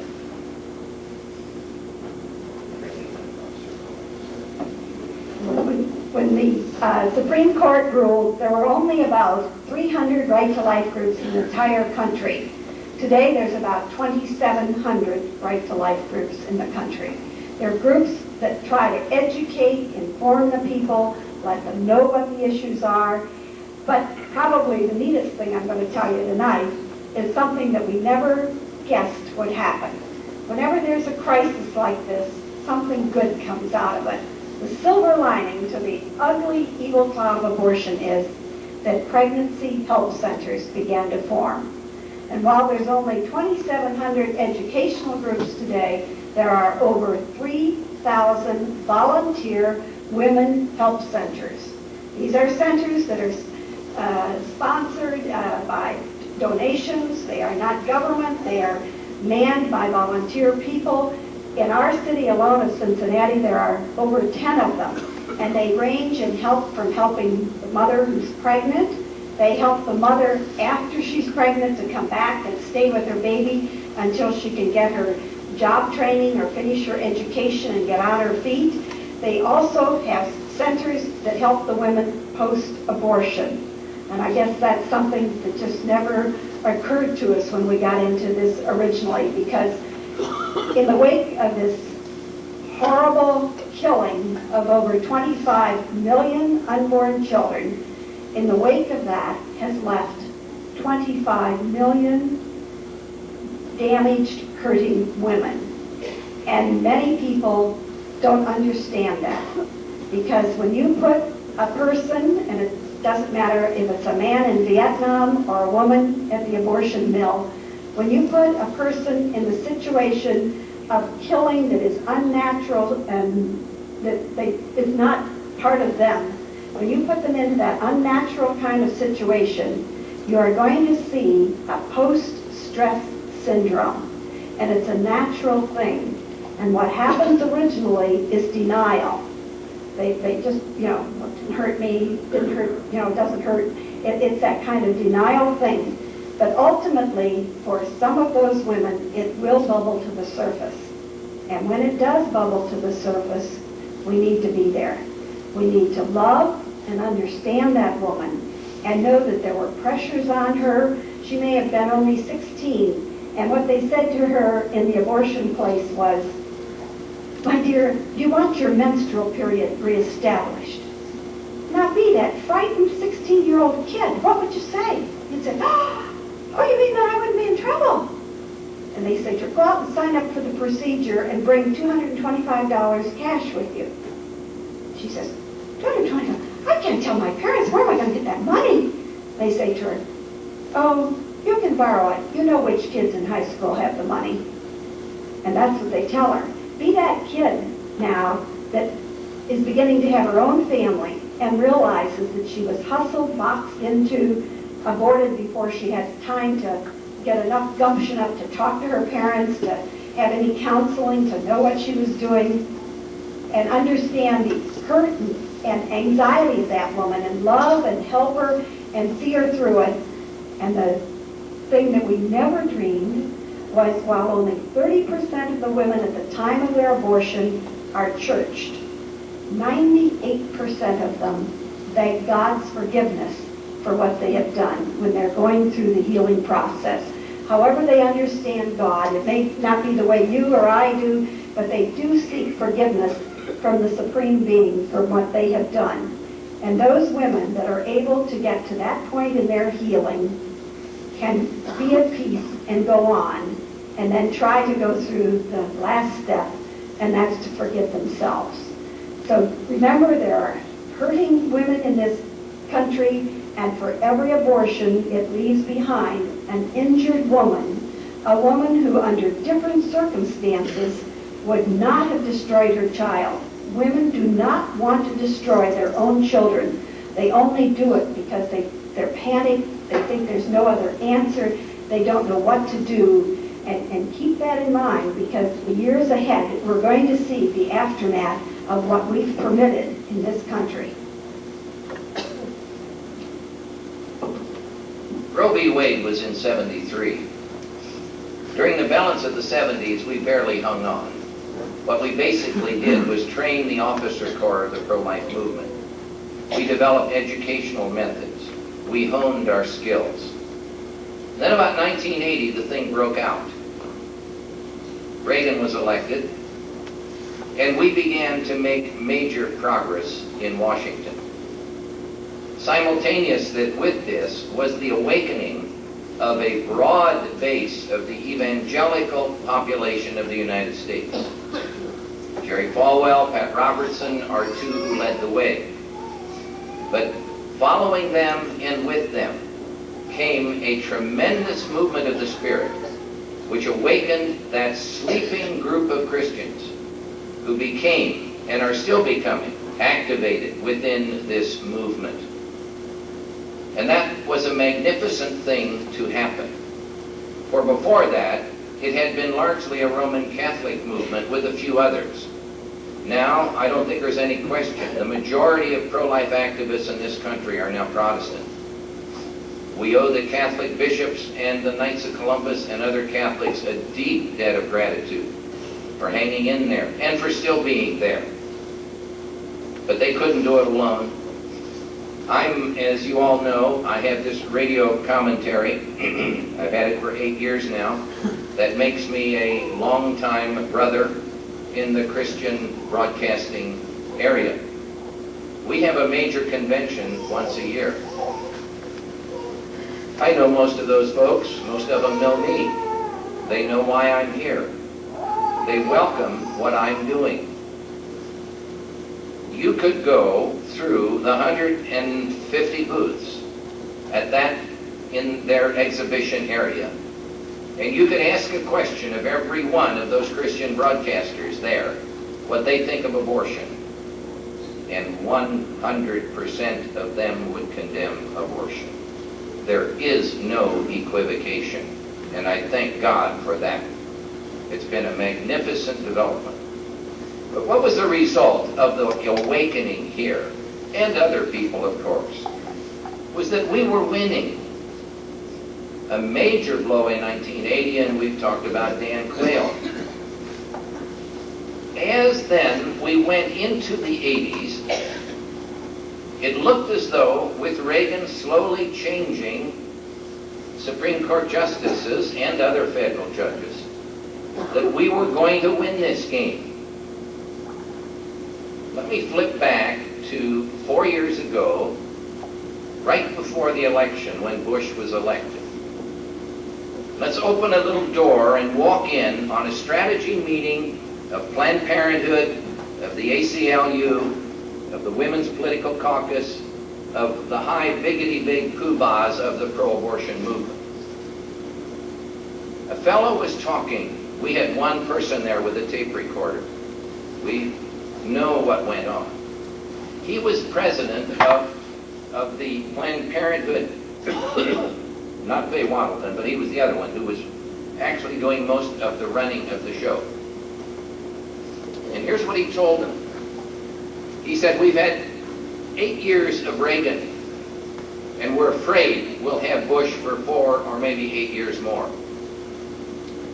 When the Supreme Court ruled, there were only about 300 right-to-life groups in the entire country. Today, there's about 2,700 right-to-life groups in the country. They're groups that try to educate, inform the people, let them know what the issues are. But probably the neatest thing I'm going to tell you tonight is something that we never guessed would happen. Whenever there's a crisis like this, something good comes out of it. The silver lining to the ugly, evil cloud of abortion is that pregnancy help centers began to form. And while there's only 2,700 educational groups today, there are over 3,000 volunteer women help centers. These are centers that are sponsored by donations. They are not government. They are manned by volunteer people. In our city alone of Cincinnati, there are over 10 of them. And they range in help from helping the mother who's pregnant. They help the mother after she's pregnant to come back and stay with her baby until she can get her job training or finish her education and get on her feet. They also have centers that help the women post-abortion. And I guess that's something that just never occurred to us when we got into this originally, because in the wake of this horrible killing of over 25 million unborn children, in the wake of that has left 25 million damaged, hurting women. And many people don't understand that. Because when you put a person, and it's doesn't matter if it's a man in Vietnam or a woman at the abortion mill. When you put a person in the situation of killing that is unnatural and that is not part of them, when you put them into that unnatural kind of situation, you are going to see a post-stress syndrome. And it's a natural thing. And what happens originally is denial. They just, it didn't hurt me, didn't hurt, it doesn't hurt. It's that kind of denial thing. But ultimately, for some of those women, it will bubble to the surface. And when it does bubble to the surface, we need to be there. We need to love and understand that woman and know that there were pressures on her. She may have been only 16. And what they said to her in the abortion place was, "My dear, you want your menstrual period reestablished." Now be that frightened 16-year-old kid. What would you say? You'd say, "Oh, you mean that I wouldn't be in trouble?" And they say to her, "Go out and sign up for the procedure and bring $225 cash with you." She says, "$225? I can't tell my parents. Where am I going to get that money?" They say to her, "Oh, you can borrow it. You know which kids in high school have the money." And that's what they tell her. Be that kid now that is beginning to have her own family and realizes that she was hustled, boxed into, aborted before she had time to get enough gumption up to talk to her parents, to have any counseling, to know what she was doing, and understand the hurt and anxiety of that woman, and love and help her and see her through it. And the thing that we never dreamed was, while only 30% of the women at the time of their abortion are churched, 98% of them beg God's forgiveness for what they have done when they're going through the healing process. However they understand God, it may not be the way you or I do, but they do seek forgiveness from the Supreme Being for what they have done. And those women that are able to get to that point in their healing can be at peace and go on, and then try to go through the last step, and that's to forgive themselves. So remember, there are hurting women in this country, and for every abortion, it leaves behind an injured woman, a woman who under different circumstances would not have destroyed her child. Women do not want to destroy their own children. They only do it because they're panicked, they think there's no other answer, they don't know what to do. And keep that in mind, because the years ahead, we're going to see the aftermath of what we've permitted in this country. Roe v. Wade was in '73. During the balance of the '70s, we barely hung on. What we basically did was train the officer corps of the pro-life movement. We developed educational methods. We honed our skills. Then about 1980, the thing broke out. Reagan was elected, and we began to make major progress in Washington. Simultaneous with this was the awakening of a broad base of the evangelical population of the United States. Jerry Falwell, Pat Robertson are two who led the way. But following them and with them came a tremendous movement of the Spirit, which awakened that sleeping group of Christians who became, and are still becoming, activated within this movement. And that was a magnificent thing to happen. For before that, it had been largely a Roman Catholic movement with a few others. Now, I don't think there's any question, the majority of pro-life activists in this country are now Protestant. We owe the Catholic bishops and the Knights of Columbus and other Catholics a deep debt of gratitude for hanging in there and for still being there. But they couldn't do it alone. As you all know, I have this radio commentary. I've had it for 8 years now. That makes me a longtime brother in the Christian broadcasting area. We have a major convention once a year. I know most of those folks. Most of them know me. They know why I'm here. They welcome what I'm doing. you could go through the 150 booths in their exhibition area, and you could ask a question of every one of those Christian broadcasters there, what they think of abortion, and 100% of them would condemn abortion. There is no equivocation, and I thank God for that. It's been a magnificent development. But what was the result of the awakening here, and other people, of course, was that we were winning. A major blow in 1980, and we've talked about Dan Quayle. As then we went into the 80s, it looked as though, with Reagan slowly changing Supreme Court justices and other federal judges, that we were going to win this game. Let me flip back to 4 years ago, right before the election, when Bush was elected. Let's open a little door and walk in on a strategy meeting of Planned Parenthood, of the ACLU, of the Women's Political Caucus, of the high biggity big poobahs of the pro-abortion movement. A fellow was talking. We had one person there with a tape recorder. We know what went on. He was president of the Planned Parenthood, not Faye Waddleton, but he was the other one who was actually doing most of the running of the show. And here's what he told them. He said, we've had 8 years of Reagan, and we're afraid we'll have Bush for 4 or maybe 8 years more.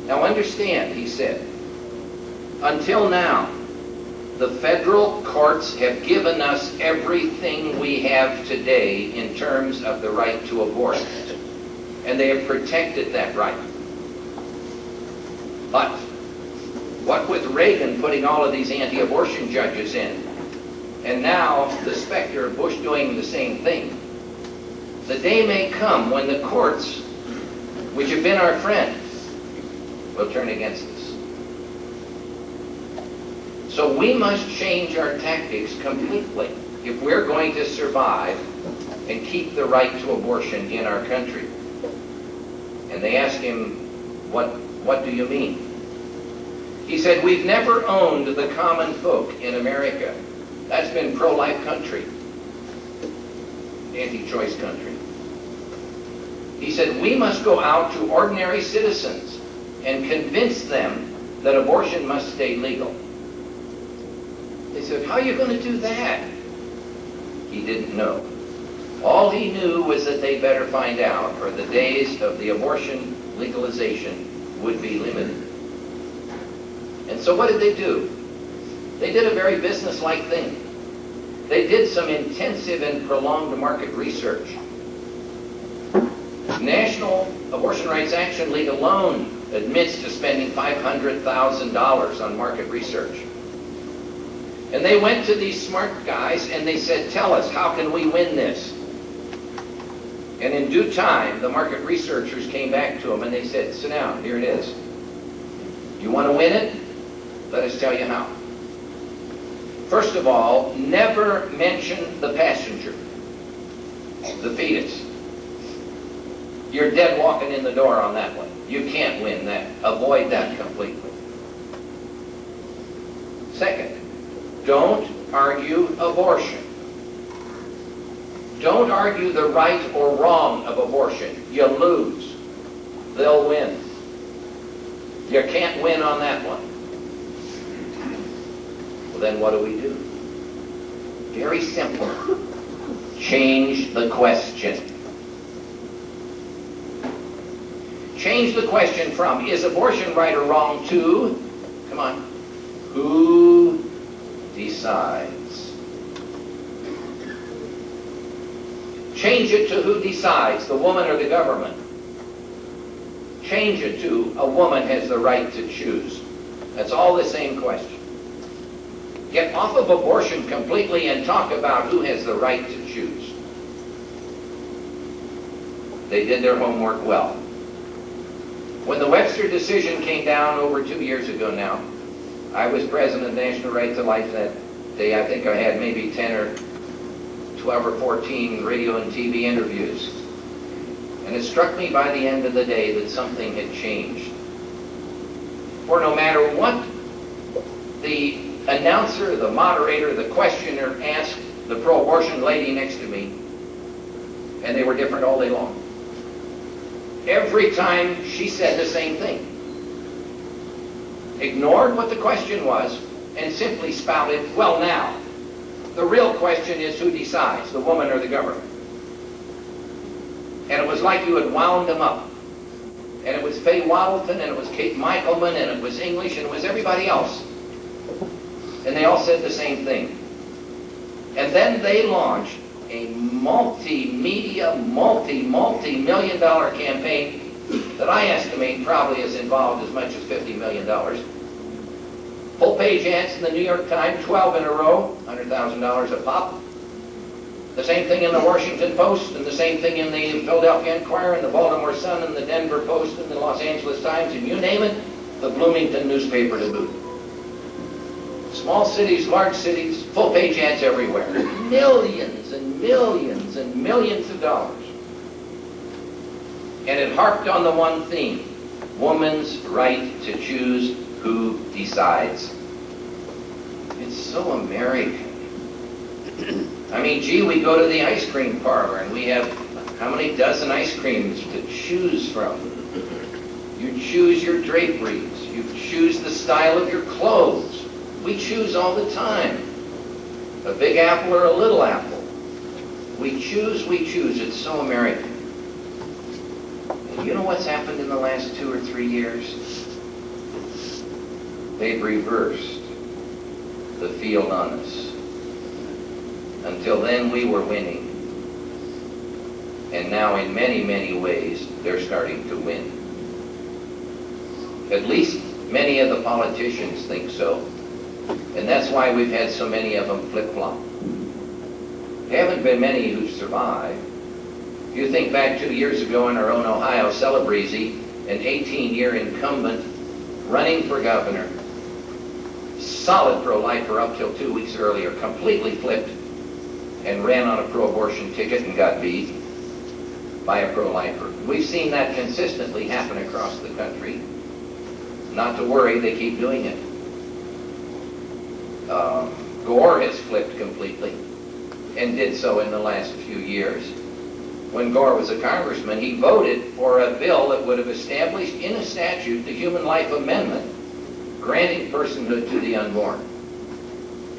Now understand, he said, until now, the federal courts have given us everything we have today in terms of the right to abort, and they have protected that right. But what with Reagan putting all of these anti-abortion judges in, and now the specter of Bush doing the same thing, the day may come when the courts, which have been our friends, will turn against us. So we must change our tactics completely if we're going to survive and keep the right to abortion in our country. And they asked him, what do you mean? He said, we've never owned the common folk in America. That's been pro-life country, anti-choice country. He said, we must go out to ordinary citizens and convince them that abortion must stay legal. They said, how are you going to do that? He didn't know. All he knew was that they better find out, or the days of the abortion legalization would be limited. And so what did they do? They did a very business-like thing. They did some intensive and prolonged market research. National Abortion Rights Action League alone admits to spending $500,000 on market research. And they went to these smart guys and they said, tell us, how can we win this? And in due time, the market researchers came back to them and they said, sit down, here it is. You want to win it? Let us tell you how. First of all, never mention the passenger, the fetus. You're dead walking in the door on that one. You can't win that. Avoid that completely. Second, don't argue abortion. Don't argue the right or wrong of abortion. You lose. They'll win. You can't win on that one. Well, then what do we do? Very simple. Change the question. Change the question from, is abortion right or wrong, to, come on, who decides? Change it to who decides, the woman or the government. Change it to a woman has the right to choose. That's all the same question. Get off of abortion completely and talk about who has the right to choose. They did their homework well. When the Webster decision came down over 2 years ago now, I was president of National Right to Life day, I think I had maybe 10 or 12 or 14 radio and TV interviews. And it struck me by the end of the day that something had changed. For no matter what the announcer, the moderator, the questioner asked the pro-abortion lady next to me, and they were different all day long, every time she said the same thing. Ignored what the question was and simply spouted, well now, the real question is who decides, the woman or the government? And it was like you had wound them up. And it was Faye Waddleton, and it was Kate Michelman, and it was English, and it was everybody else. And they all said the same thing. And then they launched a multi-media, multi-million dollar campaign that I estimate probably has involved as much as $50 million. Full-page ads in the New York Times, 12 in a row, $100,000 a pop. The same thing in the Washington Post, and the same thing in the Philadelphia Inquirer, and the Baltimore Sun, and the Denver Post, and the Los Angeles Times, and you name it, the Bloomington newspaper to boot. Small cities, large cities, full-page ads everywhere. Millions and millions and millions of dollars. And it harped on the one theme, woman's right to choose who decides. It's so American. I mean, gee, we go to the ice cream parlor and we have how many dozen ice creams to choose from? You choose your draperies. You choose the style of your clothes. We choose all the time. A big apple or a little apple. We choose, we choose. It's so American. And you know what's happened in the last 2 or 3 years? They've reversed the field on us. Until then, we were winning. And now, in many, many ways, they're starting to win. At least many of the politicians think so. And that's why we've had so many of them flip-flop. There haven't been many who survived. If you think back 2 years ago in our own Ohio, Celebrezzi, an 18-year incumbent running for governor, solid pro-lifer up till 2 weeks earlier, completely flipped and ran on a pro-abortion ticket and got beat by a pro-lifer. We've seen that consistently happen across the country. Not to worry, they keep doing it. Gore has flipped completely and did so in the last few years. When Gore was a congressman, he voted for a bill that would have established in a statute the Human Life Amendment, granting personhood to the unborn.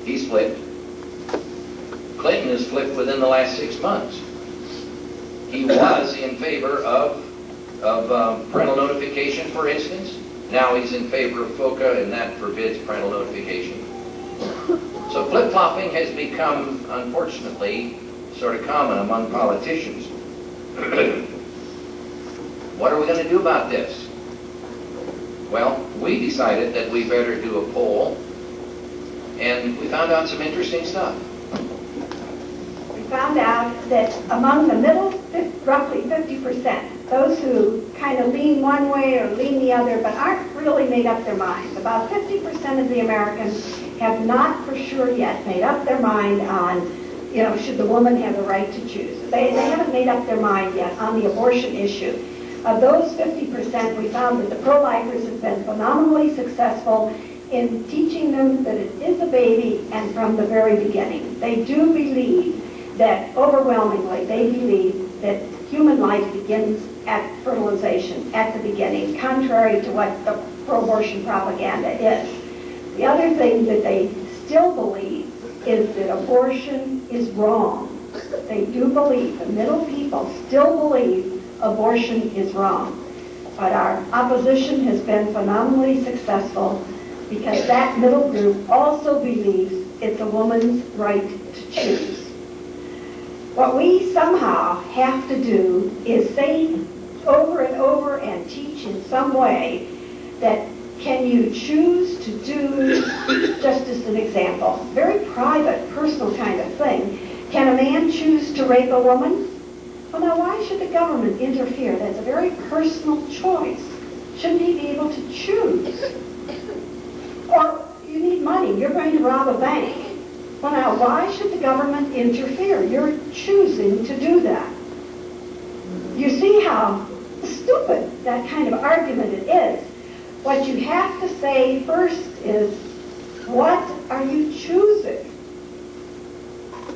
He's flipped. Clinton has flipped within the last 6 months. He was in favor of parental notification, for instance. Now he's in favor of FOCA, and that forbids parental notification. So flip-flopping has become, unfortunately, sort of common among politicians. What are we going to do about this? Well, we decided that we better do a poll, and we found out some interesting stuff. We found out that among the middle, roughly 50%, those who kind of lean one way or lean the other, but aren't really made up their minds. About 50% of the Americans have not for sure yet made up their mind on, you know, should the woman have the right to choose. They haven't made up their mind yet on the abortion issue. Of those 50%, we found that the pro-lifers have been phenomenally successful in teaching them that it is a baby, and from the very beginning. They do believe that, overwhelmingly, they believe that human life begins at fertilization, at the beginning, contrary to what the pro-abortion propaganda is. The other thing that they still believe is that abortion is wrong. They do believe, the middle people still believe abortion is wrong. But our opposition has been phenomenally successful because that middle group also believes it's a woman's right to choose. What we somehow have to do is say over and over and teach in some way that can you choose to do, just as an example, very private, personal kind of thing, can a man choose to rape a woman? Well, now, why should the government interfere? That's a very personal choice. Shouldn't he be able to choose? Or you need money. You're going to rob a bank. Well, now, why should the government interfere? You're choosing to do that. You see how stupid that kind of argument it is. What you have to say first is, what are you choosing?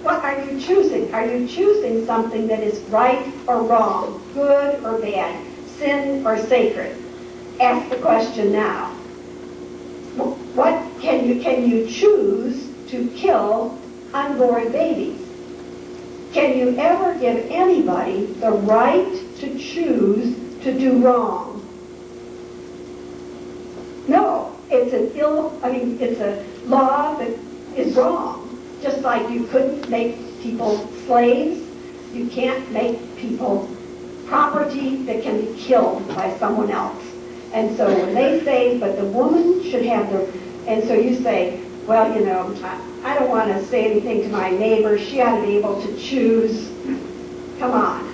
What are you choosing? Are you choosing something that is right or wrong, good or bad, sin or sacred? Ask the question now. What can you choose to kill unborn babies? Can you ever give anybody the right to choose to do wrong? No, it's a law that is wrong. Just like you couldn't make people slaves, you can't make people property that can be killed by someone else. And so when they say, but the woman should have the, and so you say, well, you know, I don't want to say anything to my neighbor, she ought to be able to choose. Come on.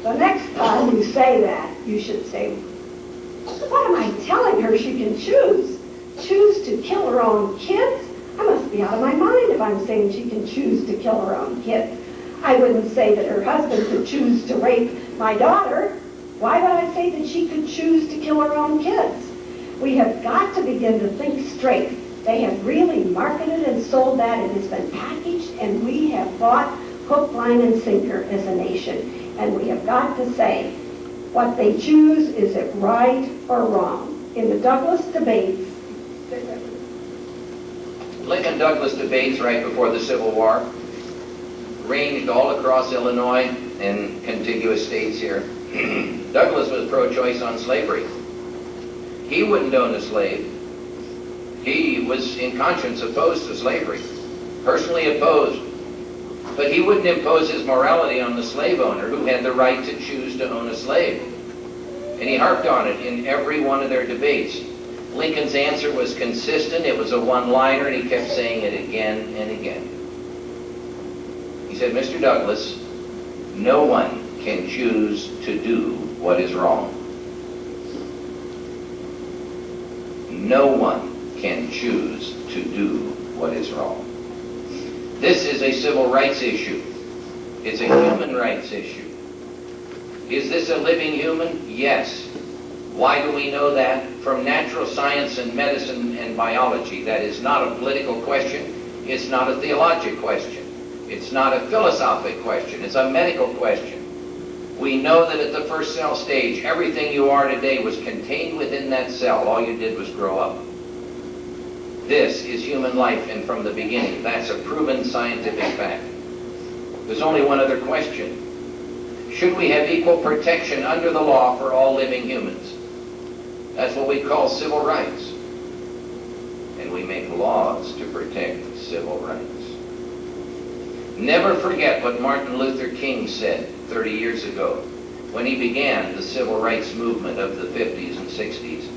The next time you say that, you should say, what am I telling her she can choose? Choose to kill her own kids? I must be out of my mind if I'm saying she can choose to kill her own kids. I wouldn't say that her husband could choose to rape my daughter. Why would I say that she could choose to kill her own kids? We have got to begin to think straight. They have really marketed and sold that. It has been packaged, and we have bought hook, line, and sinker as a nation. And we have got to say, what they choose, is it right or wrong? In the Douglas debates, Lincoln-Douglas debates right before the Civil War ranged all across Illinois and contiguous states here. Douglas was pro-choice on slavery. He wouldn't own a slave. He was in conscience opposed to slavery, personally opposed. But he wouldn't impose his morality on the slave owner who had the right to choose to own a slave. And he harped on it in every one of their debates. Lincoln's answer was consistent. It was a one-liner, and he kept saying it again and again. He said, Mr. Douglas, no one can choose to do what is wrong. No one can choose to do what is wrong. This is a civil rights issue. It's a human rights issue. Is this a living human? Yes. Why do we know that? From natural science and medicine and biology. That is not a political question. It's not a theologic question. It's not a philosophic question. It's a medical question. We know that at the first cell stage, everything you are today was contained within that cell. All you did was grow up. This is human life, and from the beginning, that's a proven scientific fact. There's only one other question. Should we have equal protection under the law for all living humans? That's what we call civil rights. And we make laws to protect civil rights. Never forget what Martin Luther King said 30 years ago when he began the civil rights movement of the 50s and 60s.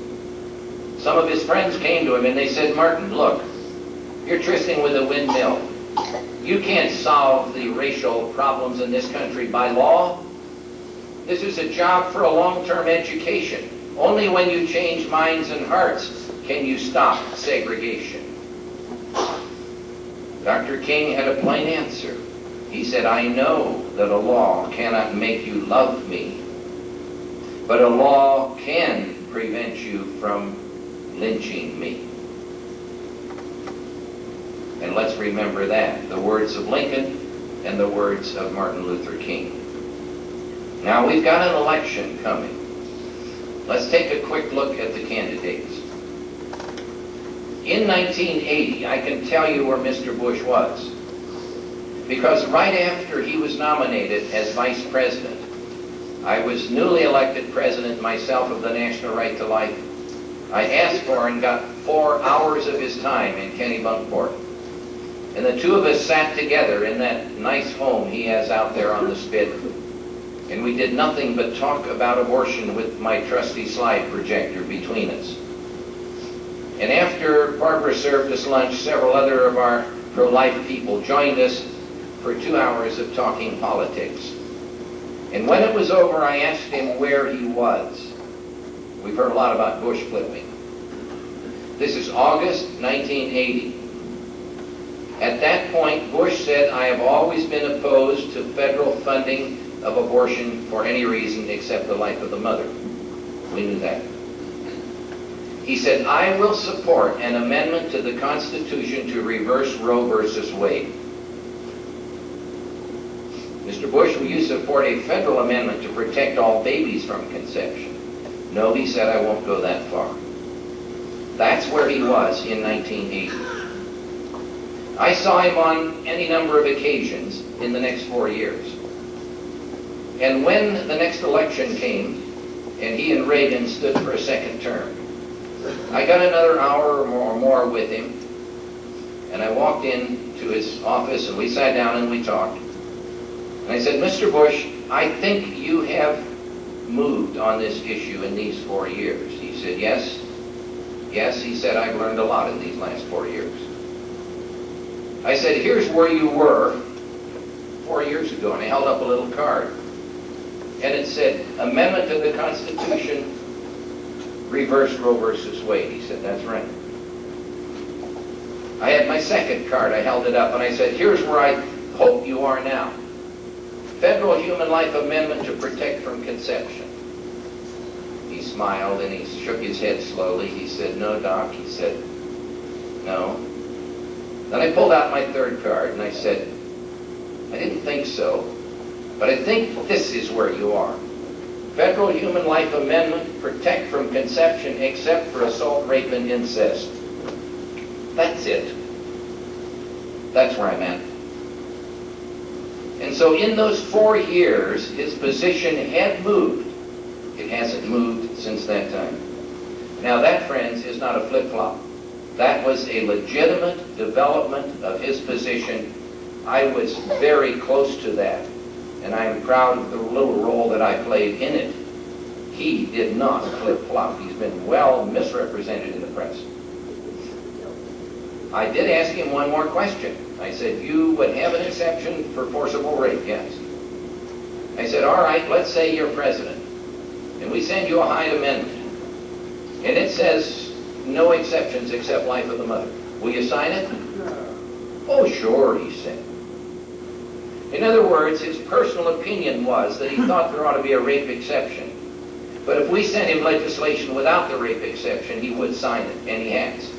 Some of his friends came to him and they said, Martin, look, you're trysting with a windmill. You can't solve the racial problems in this country by law. This is a job for a long-term education. Only when you change minds and hearts can you stop segregation. Dr. King had a plain answer. He said, I know that a law cannot make you love me, but a law can prevent you from lynching me. And let's remember that, the words of Lincoln and the words of Martin Luther King. Now, we've got an election coming. Let's take a quick look at the candidates. In 1980, I can tell you where Mr. Bush was. Because right after he was nominated as vice president, I was newly elected president myself of the National Right to Life. I asked for and got 4 hours of his time in Kennebunkport. And the two of us sat together in that nice home he has out there on the spit. And we did nothing but talk about abortion with my trusty slide projector between us. And after Barbara served us lunch, several other of our pro-life people joined us for 2 hours of talking politics. And when it was over, I asked him where he was. We've heard a lot about Bush flipping. This is August 1980. At that point, Bush said, "I have always been opposed to federal funding of abortion for any reason except the life of the mother." We knew that. He said, "I will support an amendment to the Constitution to reverse Roe versus Wade." Mr. Bush, will you support a federal amendment to protect all babies from conception? No, he said, I won't go that far. That's where he was in 1980. I saw him on any number of occasions in the next 4 years. And when the next election came, and he and Reagan stood for a second term, I got another hour or more with him, and I walked into his office, and we sat down and we talked. And I said, "Mr. Bush, I think you have moved on this issue in these 4 years." He said, "Yes." "Yes," he said, "I've learned a lot in these last 4 years." I said, "Here's where you were 4 years ago," and I held up a little card. And it said, "Amendment to the Constitution, reverse Roe versus Wade." He said, "That's right." I had my second card. I held it up, and I said, "Here's where I hope you are now. Federal Human Life Amendment to protect from conception." He smiled, and he shook his head slowly. He said, "No, Doc." He said, "No." Then I pulled out my third card, and I said, "I didn't think so, but I think this is where you are. Federal Human Life Amendment, protect from conception except for assault, rape, and incest." That's it. That's where I'm at. And so in those 4 years, his position had moved. It hasn't moved since that time. Now that, friends, is not a flip-flop. That was a legitimate development of his position. I was very close to that, and I am proud of the little role that I played in it. He did not flip-flop. He's been well misrepresented in the press. I did ask him one more question. I said, "You would have an exception for forcible rape?" "Yes." I said, "All right, let's say you're president, and we send you a Hyde Amendment, and it says no exceptions except life of the mother. Will you sign it?" "Oh, sure," he said. In other words, his personal opinion was that he thought there ought to be a rape exception. But if we sent him legislation without the rape exception, he would sign it, and he has.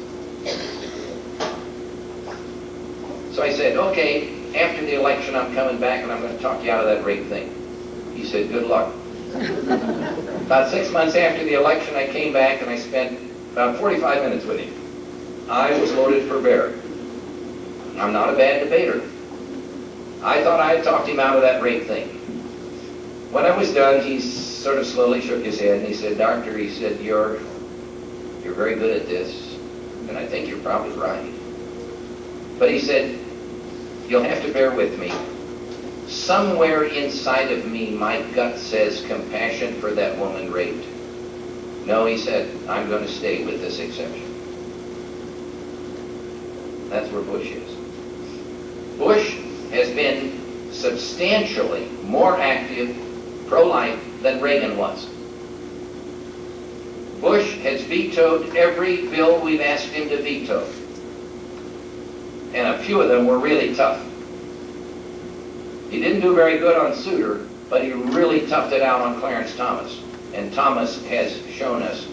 So I said, "Okay, after the election, I'm coming back, and I'm going to talk you out of that rape thing." He said, "Good luck." About 6 months after the election, I came back, and I spent about 45 minutes with him. I was loaded for bear. I'm not a bad debater. I thought I had talked him out of that rape thing. When I was done, he sort of slowly shook his head, and he said, "Doctor," he said, you're very good at this, and I think you're probably right. But he said, "You'll have to bear with me. Somewhere inside of me, my gut says compassion for that woman raped. No," he said, "I'm going to stay with this exception." That's where Bush is. Bush has been substantially more active pro-life than Reagan was. Bush has vetoed every bill we've asked him to veto. And a few of them were really tough. He didn't do very good on Souter, but he really toughed it out on Clarence Thomas. And Thomas has shown us,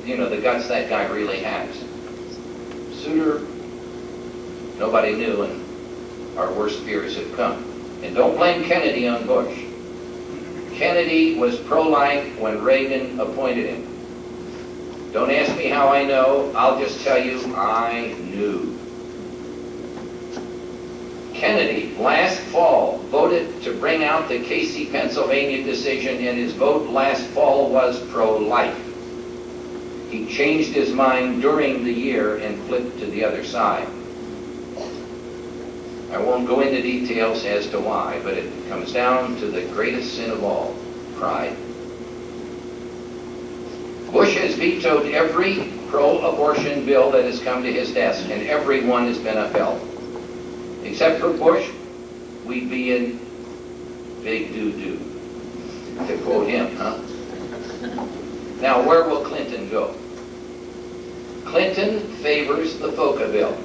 the guts that guy really has. Souter, nobody knew, and our worst fears have come. And don't blame Kennedy on Bush. Kennedy was pro-life when Reagan appointed him. Don't ask me how I know. I'll just tell you, I knew. Kennedy, last fall, voted to bring out the Casey, Pennsylvania decision, and his vote last fall was pro-life. He changed his mind during the year and flipped to the other side. I won't go into details as to why, but it comes down to the greatest sin of all, pride. Bush has vetoed every pro-abortion bill that has come to his desk, and every one has been upheld. Except for Bush, we'd be in big doo-doo, to quote him, huh? Now, where will Clinton go? Clinton favors the FOCA bill.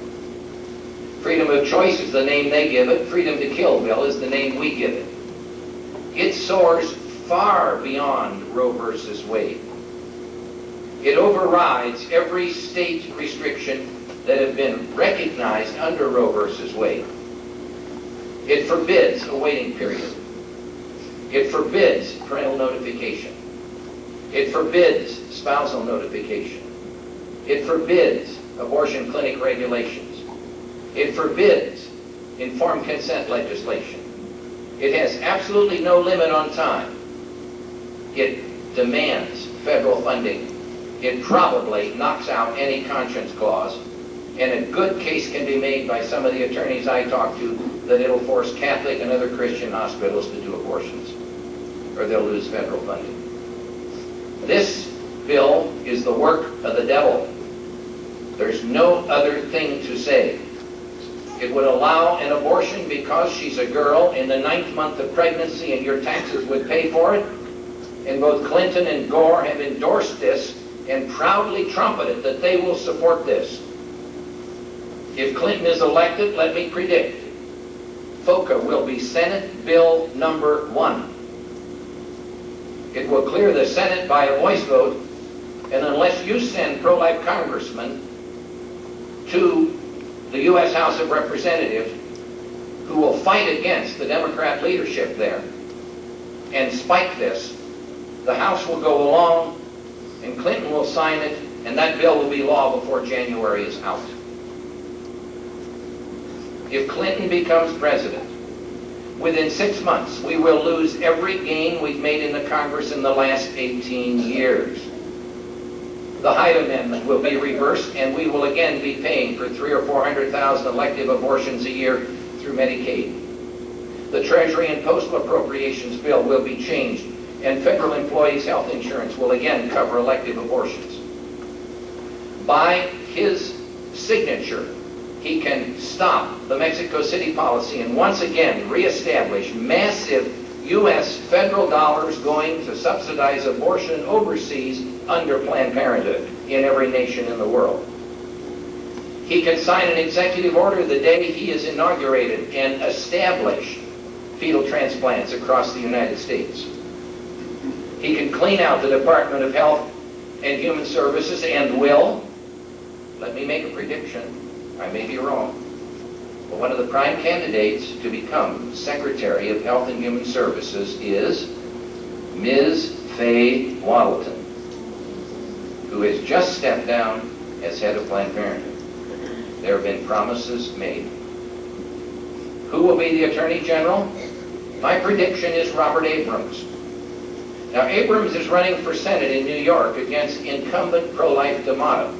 Freedom of choice is the name they give it. Freedom to kill bill is the name we give it. It soars far beyond Roe versus Wade. It overrides every state restriction that have been recognized under Roe versus Wade. It forbids a waiting period. It forbids parental notification. It forbids spousal notification. It forbids abortion clinic regulations. It forbids informed consent legislation. It has absolutely no limit on time. It demands federal funding. It probably knocks out any conscience clause, and a good case can be made by some of the attorneys I talk to that it'll force Catholic and other Christian hospitals to do abortions, or they'll lose federal funding. This bill is the work of the devil. There's no other thing to say. It would allow an abortion because she's a girl in the 9th month of pregnancy, and your taxes would pay for it. And both Clinton and Gore have endorsed this and proudly trumpeted that they will support this. If Clinton is elected, let me predict, FOCA will be Senate Bill number 1. It will clear the Senate by a voice vote, and unless you send pro-life congressmen to the U.S. House of Representatives who will fight against the Democrat leadership there and spike this, the House will go along and Clinton will sign it, and that bill will be law before January is out. If Clinton becomes president, within 6 months, we will lose every gain we've made in the Congress in the last 18 years. The Hyde Amendment will be reversed, and we will again be paying for 300,000 or 400,000 elective abortions a year through Medicaid. The Treasury and Postal Appropriations Bill will be changed, and federal employees' health insurance will again cover elective abortions. By his signature, he can stop the Mexico City policy and once again reestablish massive U.S. federal dollars going to subsidize abortion overseas under Planned Parenthood in every nation in the world. He can sign an executive order the day he is inaugurated and establish fetal transplants across the United States. He can clean out the Department of Health and Human Services and will, let me make a prediction, I may be wrong, but one of the prime candidates to become Secretary of Health and Human Services is Ms. Faye Waddleton, who has just stepped down as head of Planned Parenthood. There have been promises made. Who will be the Attorney General? My prediction is Robert Abrams. Now, Abrams is running for Senate in New York against incumbent pro-life D'Amato.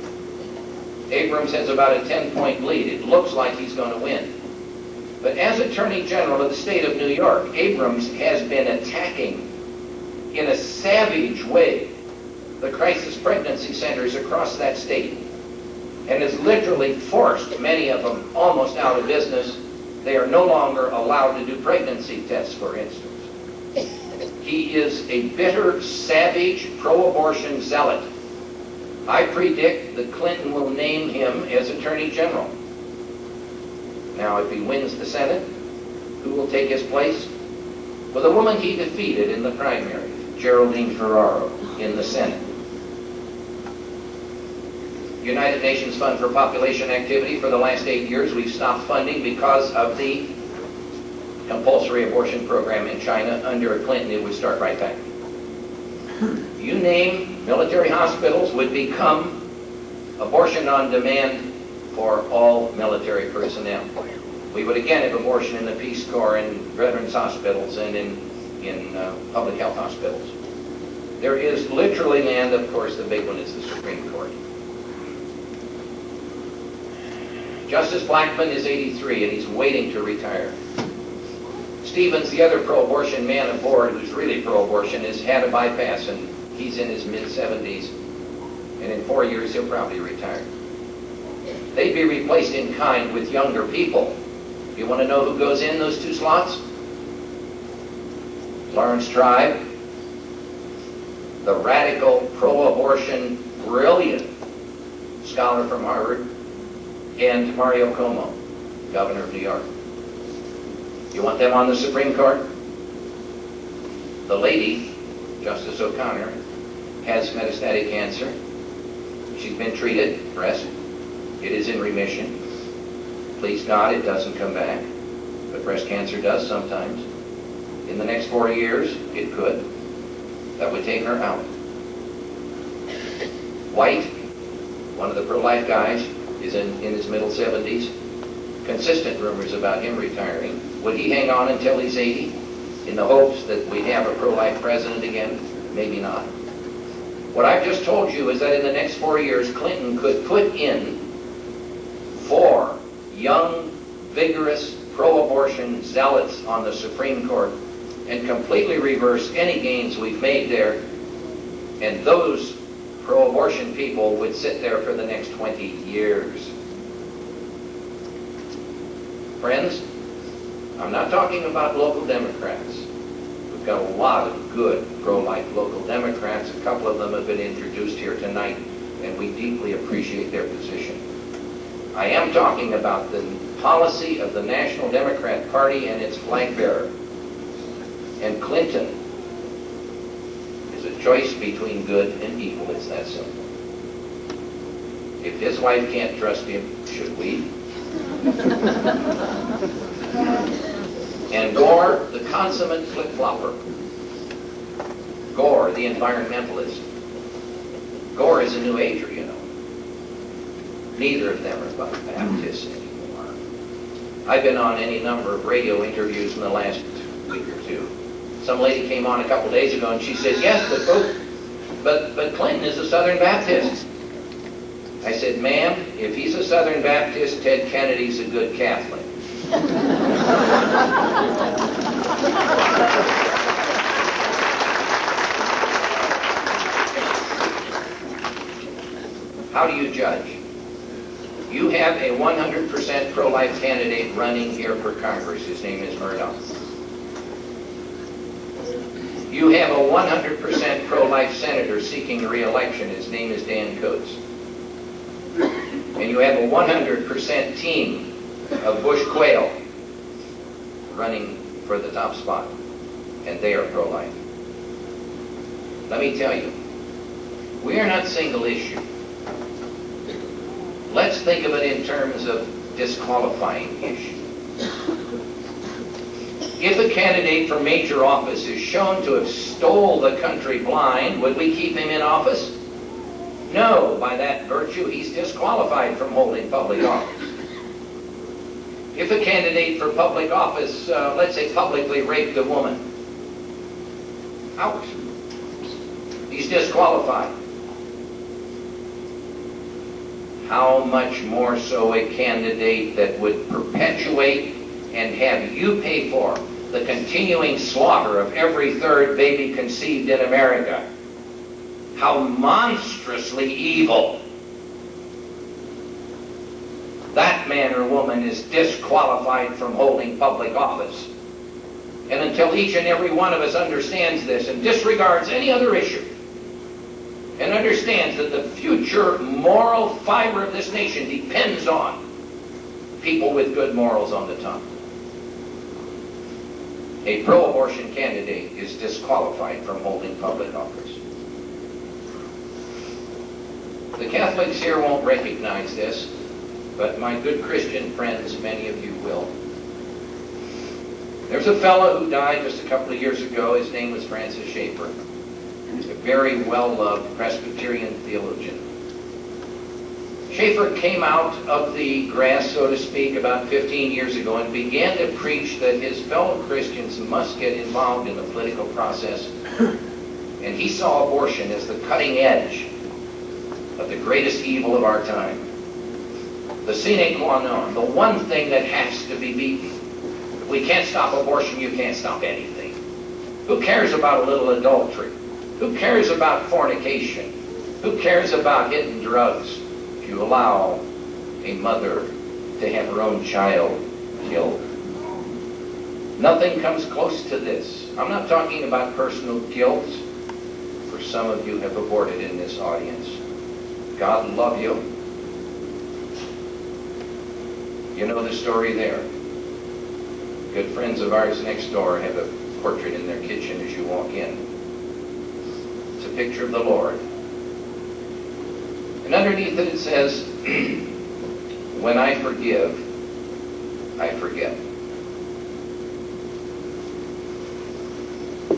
Abrams has about a 10-point lead. It looks like he's going to win. But as Attorney General of the state of New York, Abrams has been attacking in a savage way the crisis pregnancy centers across that state and has literally forced many of them almost out of business. They are no longer allowed to do pregnancy tests, for instance. He is a bitter, savage, pro-abortion zealot. I predict that Clinton will name him as Attorney General. Now, if he wins the Senate, who will take his place? Well, the woman he defeated in the primary, Geraldine Ferraro, in the Senate. United Nations Fund for Population Activity, for the last 8 years, we've stopped funding because of the compulsory abortion program in China. Under Clinton, it would start right back. You name military hospitals would become abortion on demand for all military personnel. We would again have abortion in the Peace Corps and veterans hospitals and in public health hospitals. There is literally, and of course the big one is the Supreme Court. Justice Blackmun is 83 and he's waiting to retire. Stevens, the other pro-abortion man aboard who's really pro-abortion, has had a bypass and he's in his mid-70s, and in 4 years he'll probably retire. They'd be replaced in kind with younger people. You want to know who goes in those 2 slots? Lawrence Tribe, the radical pro-abortion, brilliant scholar from Harvard, and Mario Cuomo. governor of New York. You want them on the Supreme Court? The lady, Justice O'Connor, has metastatic cancer. She's been treated, breast. It is in remission. Please God, it doesn't come back. But breast cancer does sometimes. In the next 4 years, it could. That would take her out. White, one of the pro-life guys, is in his middle 70s. Consistent rumors about him retiring. Would he hang on until he's 80 in the hopes that we have a pro-life president again? Maybe not. What I've just told you is that in the next 4 years, Clinton could put in 4 young, vigorous, pro-abortion zealots on the Supreme Court and completely reverse any gains we've made there, and those pro-abortion people would sit there for the next 20 years. Friends, I'm not talking about local Democrats. We've got a lot of good pro-life local Democrats. A couple of them have been introduced here tonight, and we deeply appreciate their position. I am talking about the policy of the National Democrat Party and its flag bearer. And Clinton is a choice between good and evil. It's that simple. If his wife can't trust him, should we? And Gore, the consummate flip-flopper. Gore, the environmentalist. Gore is a New Ager, you know. Neither of them are Baptists anymore. I've been on any number of radio interviews in the last week or two. Some lady came on a couple days ago and she said, yes, but Clinton is a Southern Baptist. I said, ma'am, if he's a Southern Baptist, Ted Kennedy's a good Catholic. How do you judge? You have a 100% pro-life candidate running here for Congress. His name is Murdoch. You have a 100% pro-life senator seeking re-election. His name is Dan Coates. And you have a 100% team of Bush Quayle running for the top spot. And they are pro-life. Let me tell you, we are not single issue. Let's think of it in terms of disqualifying issue. If a candidate for major office is shown to have stole the country blind, would we keep him in office? No, by that virtue, he's disqualified from holding public office. If a candidate for public office, let's say publicly raped a woman, out. He's disqualified. How much more so a candidate that would perpetuate and have you pay for the continuing slaughter of every third baby conceived in America? How monstrously evil. That man or woman is disqualified from holding public office. And until each and every one of us understands this and disregards any other issue, and understands that the future moral fiber of this nation depends on people with good morals on the top, a pro-abortion candidate is disqualified from holding public office. The Catholics here won't recognize this, but my good Christian friends, many of you will. There's a fellow who died just a couple of years ago. His name was Francis Schaeffer. A very well-loved Presbyterian theologian. Schaeffer came out of the grass, so to speak, about 15 years ago and began to preach that his fellow Christians must get involved in the political process. And he saw abortion as the cutting edge of the greatest evil of our time. The sine qua non, the one thing that has to be beaten. If we can't stop abortion, you can't stop anything. Who cares about a little adultery? Who cares about fornication? Who cares about hidden drugs? If you allow a mother to have her own child killed. Nothing comes close to this. I'm not talking about personal guilt, for some of you have aborted in this audience. God love you. You know the story there. Good friends of ours next door have a portrait in their kitchen as you walk in. It's a picture of the Lord. And underneath it, it says, when I forgive, I forget.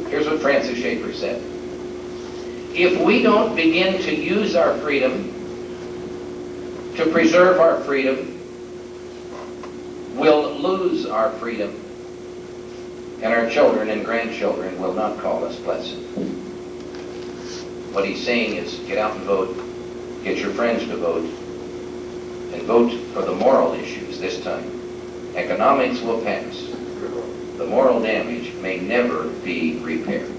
Here's what Francis Schaeffer said. If we don't begin to use our freedom to preserve our freedom, we'll lose our freedom, and our children and grandchildren will not call us blessed. What he's saying is, get out and vote, get your friends to vote, and vote for the moral issues this time. Economics will pass. The moral damage may never be repaired.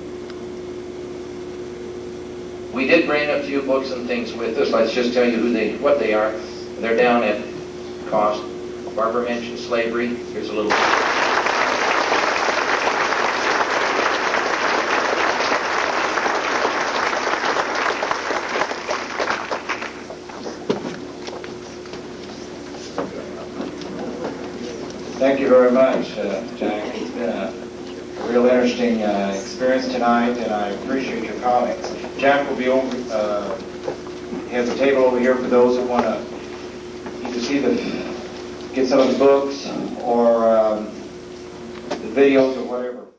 We did bring a few books and things with us. Let's just tell you what they are. They're down at cost. Barbara mentioned slavery. Here's a little... Thank you very much, Jack. It's been a real interesting experience tonight, and I appreciate your comments. Jack will be over, he has a table over here for those that want to either get some of the books or the videos or whatever.